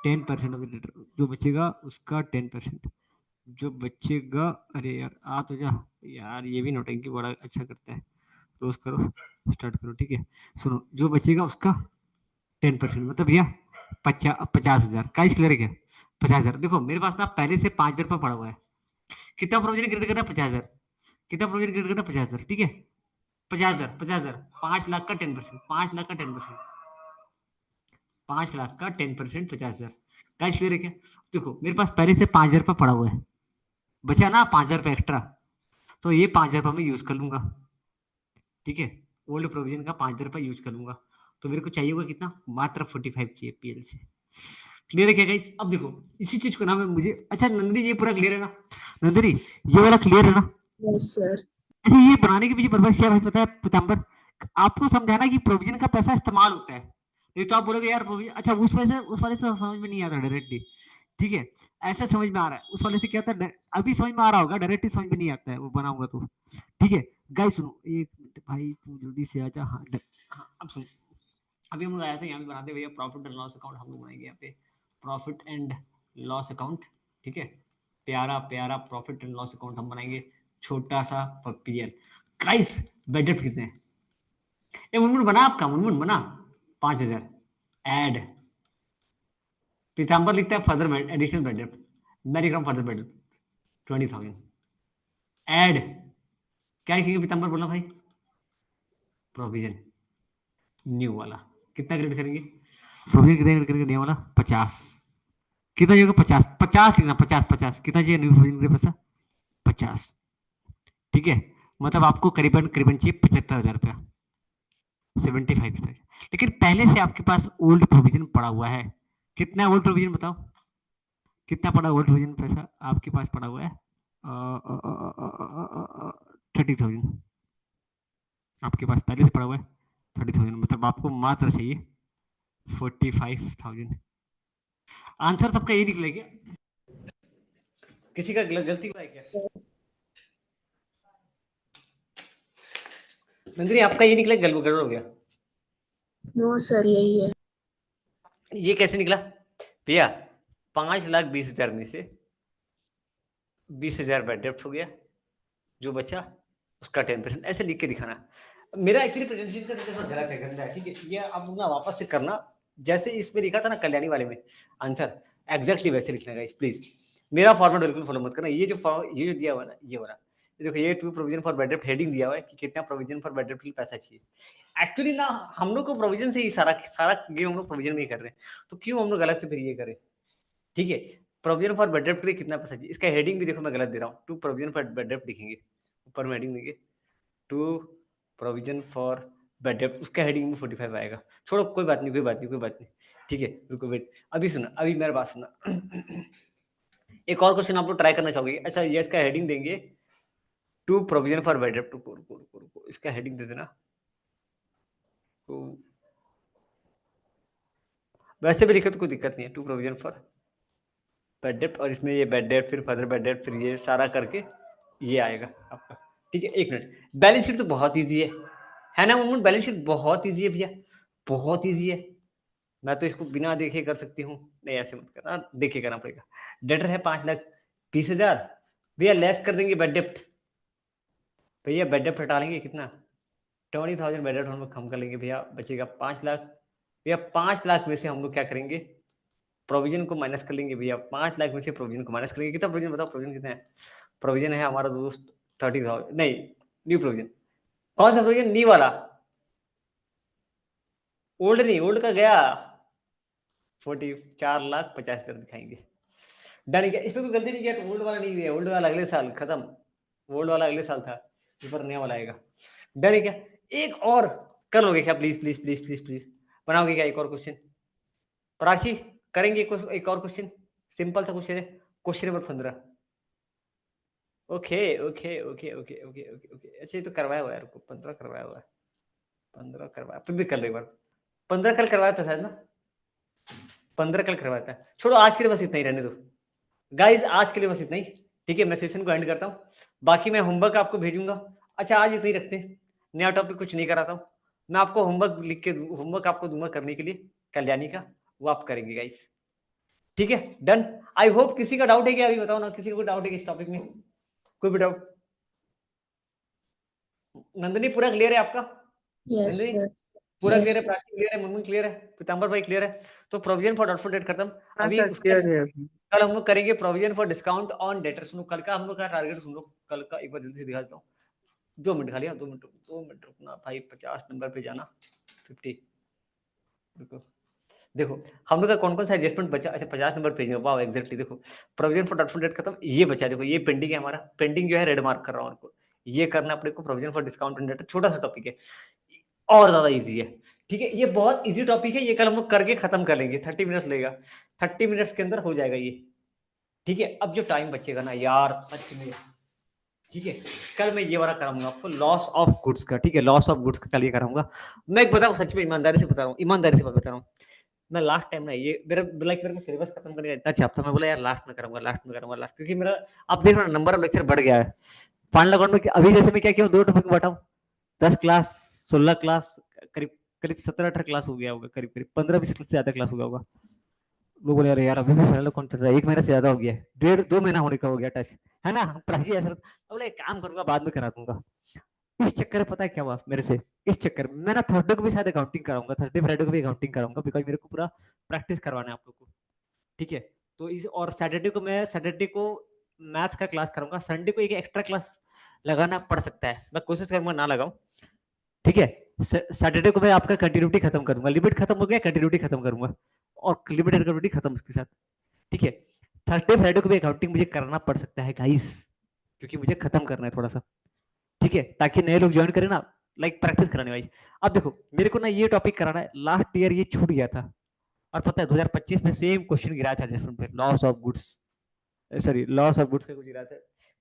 10% ऑफ जो बचेगा उसका 10%, जो बचेगा। अरे यार आ तो जा यार, ये भी नोटिंग की बड़ा अच्छा करता है। क्लोज करो, स्टार्ट करो, ठीक है? सुनो, जो बचेगा उसका 10%, मतलब भैया 50,000 का क्लियर है क्या? 50,000। देखो मेरे पास ना पहले से 5,000 रुपये पड़ा हुआ है। कितना प्रोविजन क्रिएट करना? 50,000। कितना प्रोविजन क्रिएट करना? 50,000, ठीक है? 50,000, 50,000, 5 लाख का 10%, 5 लाख का 10%, 5 लाख का 10%, 50,000 का क्लियर है क्या? देखो मेरे पास पहले से 5,000 रुपये पड़ा हुआ है, बचा ना 5,000 रुपये एक्स्ट्रा, तो ये 5,000 रुपये मैं यूज कर लूंगा, ठीक है? ओल्ड प्रोविजन का 5,000 रुपये यूज कर लूंगा। तो मेरे को चाहिए होगा कितना? मात्र 45 चाहिए पीएल से। क्लियर है क्या गाइस? अब देखो इसी चीज को ना मैं मुझे, अच्छा नंदिनी ये पूरा क्लियर है ना? नंदिनी ये वाला क्लियर है ना? Yes sir. अच्छा ये बनाने के पीछे पर्पस क्या है भाई पता है पीताम्बर? आपको समझाना कि प्रोविजन का पैसा इस्तेमाल होता है। नहीं तो आप बोलोगे यार प्रोविजन, अच्छा उस वाले से समझ में नहीं आता डायरेक्टली, ठीक है? ऐसा समझ में आ रहा है, उस वाले से क्या होता है अभी समझ में आ रहा होगा, डायरेक्टली समझ में नहीं आता है वो बनाऊंगा तो, ठीक है? गाइस सुनो एक मिनट भाई, तू जल्दी से आजा। हाँ हाँ अब सुन, अभी हम लोग आया था यहाँ पे बनाते भैया प्रॉफिट एंड लॉस अकाउंट, हम लोग बनाएंगे यहाँ पे प्रॉफिट एंड लॉस अकाउंट, ठीक है? प्यारा प्यारा प्रॉफिट एंड लॉस अकाउंट हम बनाएंगे, छोटा सा पीएल। गाइस बजट कितने हैं? ये मुनमुन बना, आपका मुनमुन बना 5000। ऐड पीताम्बर लिखता है फर्दर एडिशनल बेड डेप्थ, मैं लिख रहा हूँ फर्दर बेड डेप्थ 20,000। ऐड क्या लिखेंगे पीताम्बर, बोलो भाई। प्रोविजन न्यू वाला कितना क्रेडिट करेंगे, प्रोविजन कितना क्रेडिट करेंगे, न्यू वाला 50। कितना चाहिए, 50 50 लिखना, 50 50 कितना चाहिए न्यू प्रोविजन के पैसा, 50। ठीक है, मतलब आपको करीबन करीबन चाहिए 75,000 रुपया, 75,000। लेकिन पहले से आपके पास ओल्ड प्रोविजन पड़ा हुआ है। कितना ओल्ड प्रोविजन बताओ, कितना पड़ा ओल्ड प्रोविजन पैसा आपके पास पड़ा हुआ है, 30,000 आपके पास पहले से पड़ा हुआ है, 30,000। मतलब आपको मात्र चाहिए 45,000। आंसर सबका यही निकलेगा, किसी का गलती हुआ है क्या? नंदिनी आपका ये निकला, गड़बड़ हो गया? नो सर, यही है। ये कैसे निकला भैया? 5,20,000 में से 20,000 बैड डेप्ट हो गया, जो बचा उसका 10%, ऐसे लिख के दिखाना। मेरा एक्चुअली प्रेजेंटेशन का तरीका गलत है, गंदा है, ठीक है? ये अब ना वापस से करना, जैसे इसमें लिखा था ना कल्याणी वाले में आंसर, एग्जैक्टली वैसे लिखना गाइस प्लीज। मेरा फॉर्मेट बिल्कुल फॉलो मत करना। ये जो दिया हुआ ना, ये वाला देखो, ये टू प्रोविजन फॉर बेड डेप्ट हेडिंग दिया हुआ है कि कितना प्रोविजन फॉर बेड डेप्ट के लिए पैसा चाहिए। एक्चुअली ना हम लोग को प्रोविजन से ही सारा सारा गेम हम लोग प्रोविजन में ही कर रहे हैं, तो क्यों हम लोग अलग से फिर ये करें? ठीक है, प्रोविजन फॉर बेड डेप्ट के लिए कितना पैसा चाहिए, इसका हेडिंग भी देखो मैं गलत दे रहा हूँ, टू प्रोविजन फॉर बेड डेप्ट लिखेंगे, ऊपर में हेडिंग देंगे टू प्रोविजन फॉर बेड डेप्ट, उसका हेडिंग में 45 आएगा। छोड़ो, कोई बात नहीं, कोई बात नहीं, कोई बात नहीं, ठीक है, रुको वेट। अभी सुना, अभी मेरी बात सुना। एक और क्वेश्चन आप लोग ट्राई करना चाहोगे? अच्छा, ये इसका हेडिंग देंगे टू प्रोविजन फॉर बेड डेप्ट, इसका हेडिंग दे देना। तो वैसे भी लिखे तो कोई दिक्कत नहीं है, टू प्रोविजन फॉर बेड डेप्ट, और इसमें ये बेड डेप्ट, फिर फर्दर बेड डेप्ट, फिर ये सारा करके ये आएगा आपका। ठीक है, एक मिनट। बैलेंस शीट तो बहुत ईजी है ना मुमन? बैलेंस शीट बहुत ईजी है भैया, बहुत ईजी है। मैं तो इसको बिना देखे कर सकती हूँ। नहीं, ऐसे मत करना, देखे करना पड़ेगा। डेटर है 5,20,000 भैया, लेस कर देंगे बेड डेप्ट भैया, बेड डेप्ट हटा लेंगे कितना, 20,000 बेड डेप्ट हम लोग कम कर लेंगे भैया, बचेगा 5 लाख भैया। 5 लाख में से हम लोग क्या करेंगे, प्रोविजन को माइनस कर लेंगे भैया। 5 लाख में से प्रोविजन को माइनस करेंगे। कितना प्रोविजन बताओ, प्रोविजन कितना है? प्रोविजन है हमारा दोस्त 30,000, नहीं न्यू प्रोविजन। कौन सा प्रोविजन? न्यू वाला, ओल्ड नहीं, ओल्ड का गया 4,50,000 दिखाएंगे। डन क्या? इसमें कोई गलती नहीं किया तो ओल्ड वाला नहीं गया, ओल्ड वाला अगले साल खत्म, ओल्ड वाला अगले साल था, ऊपर नया वाला आएगा। डन क्या? एक और कर लोगे क्या? Please please please please please, बनाओगे क्या एक और क्वेश्चन? प्राची करेंगे एक और क्वेश्चन, सिंपल सा क्वेश्चन है, question number 15। Okay okay okay okay okay okay okay, अच्छा ये तो करवाया हुआ है यार, 15 करवाया हुआ है, 15 करवाया, फिर भी कर लो एक बार। 15 कल करवाया था शायद ना, 15 कल करवाया था। छोड़ो, आज के लिए बस इतना ही रहने दो गाइज, आज के लिए बस इतना ही। ठीक है, मैं सेशन को एंड करता हूँ, बाकी मैं होमवर्क आपको भेजूंगा। अच्छा, आज इतना ही रखते हैं, नया टॉपिक कुछ नहीं कराता हूँ मैं आपको। होमवर्क लिख के, होमवर्क आपको दूंगा करने के लिए कल्याणी का, वो आप करेंगे गाइज। ठीक है, डन। आई होप किसी का डाउट है क्या? अभी बताओ ना, किसी को डाउट है इस टॉपिक में? कोई भी डाउट? नंदिनी पूरा क्लियर है आपका? Yes Nandini sir. पूरा Yes, क्लियर है? sir. प्राची क्लियर है? मुनमुन क्लियर है? पीताम्बर भाई क्लियर है? तो प्रोविजन फॉर डॉटफुल डेट खत्म। हाँ अभी सर, उसके क्लियर है अभी। कल हम लोग करेंगे provision for discount on debtor. सुनो, कल का हम लोग का टारगेट सुन लो, कल का एक बार जल्दी से दिखा देता हूँ। 2 मिनट खाली, 2 मिनट रुकना भाई, 50 नंबर पे जाना, 50 देखो, देखो हम लोग का कौन कौन सा एडजस्टमेंट बचा। अच्छा, 50 नंबर पेज में, वाओ एग्जैक्टली। देखो, प्रोविजन फॉर डॉटफुल डेट खत्म, ये बचा। देखो, ये पेंडिंग है हमारा, पेंडिंग जो है रेड मार्क कर रहा हूँ आपको, ये करना अपने को। Provision for discount on debtor छोटा सा टॉपिक है और ज्यादा इजी है। ठीक है, ये बहुत इजी टॉपिक है, ये कल हम लोग करके खत्म कर लेंगे, 30 मिनट्स लेगा, 30 मिनट्स के अंदर हो जाएगा ये। ठीक है, अब जो टाइम बचेगा ना यार, सच में, ठीक है, कल मैं ये वाला कराऊंगा आपको, लॉस ऑफ गुड्स का। ठीक है, लॉस ऑफ गुड्स का कल ये कराऊंगा। मैं एक बताऊं, सच में ईमानदारी से बता रहा हूँ, ईमानदारी से बता रहा हूँ, मैं लास्ट टाइम ना ये मेरे को सिलेबस खत्म करने का इतना चाहता था, मैं बोला यार लास्ट में करूंगा, लास्ट में करूंगा, लास्ट, क्योंकि मेरा आप देख रहे हो नंबर ऑफ लेक्चर बढ़ गया है। फाइनल अकाउंट में अभी जैसे मैं क्या किया, 2 टॉपिक बांटा हूं, 10 क्लास, 16 क्लास, करीब करीब 17-18 क्लास हो गया होगा, करीब करीब 15-20 से ज्यादा क्लास हो गया होगा। लोग बोले अरे यार अभी भी फाइनल अकाउंट चल रहा है, 1 महीना से ज्यादा हो गया है, 1.5-2 महीना होने का हो गया टच, है ना? प्राची ऐसा बोले एक काम करूंगा, बाद में करा दूंगा। इस चक्कर में पता है क्या हुआ मेरे से, इस चक्कर में मैं ना थर्सडे को भी शायद अकाउंटिंग कराऊंगा, थर्सडे फ्राइडे को भी अकाउंटिंग कराऊंगा, बिकॉज मेरे को पूरा प्रैक्टिस करवाना है आप लोग को, ठीक है। तो इस और सैटरडे को मैथ का क्लास करूंगा, संडे को एक एक्स्ट्रा क्लास लगाना पड़ सकता है, मैं कोशिश करूंगा ना लगाऊं, ठीक है। सैटरडे को मैं आपका कंटिन्यूटी खत्म करूंगा, लिमिट खत्म हो गया, कंटिन्यूटी खत्म करूंगा और लिमिट एंड कंटिन्यूटी खत्म उसके साथ, ठीक है। थर्सडे फ्राइडे को भी अकाउंटिंग मुझे करना पड़ सकता है गाइस, क्योंकि मुझे खत्म करना है थोड़ा सा, ठीक है, ताकि नए लोग ज्वाइन करें ना, लाइक प्रैक्टिस कराने वाइज। अब देखो मेरे को ना ये टॉपिक कराना है, लास्ट ईयर ये छूट गया था और पता है 2025 में सेम क्वेश्चन गिरा था पे, loss of goods, sorry loss of goods का कुछ गिरा था,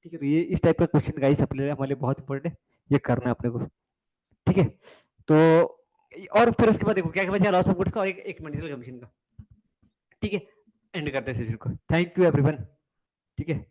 ठीक है। तो ये इस टाइप का क्वेश्चन गाइस अपने लिए हमारे लिए बहुत इंपॉर्टेंट है, ये करना है अपने को, ठीक है। तो और फिर उसके बाद देखो क्या क्या बचा, लॉस ऑफ गुड्स का और एक मल्टीपल कमीशन का, ठीक है। एंड करते हैं सेशन को, थैंक यू एवरीवन, ठीक है।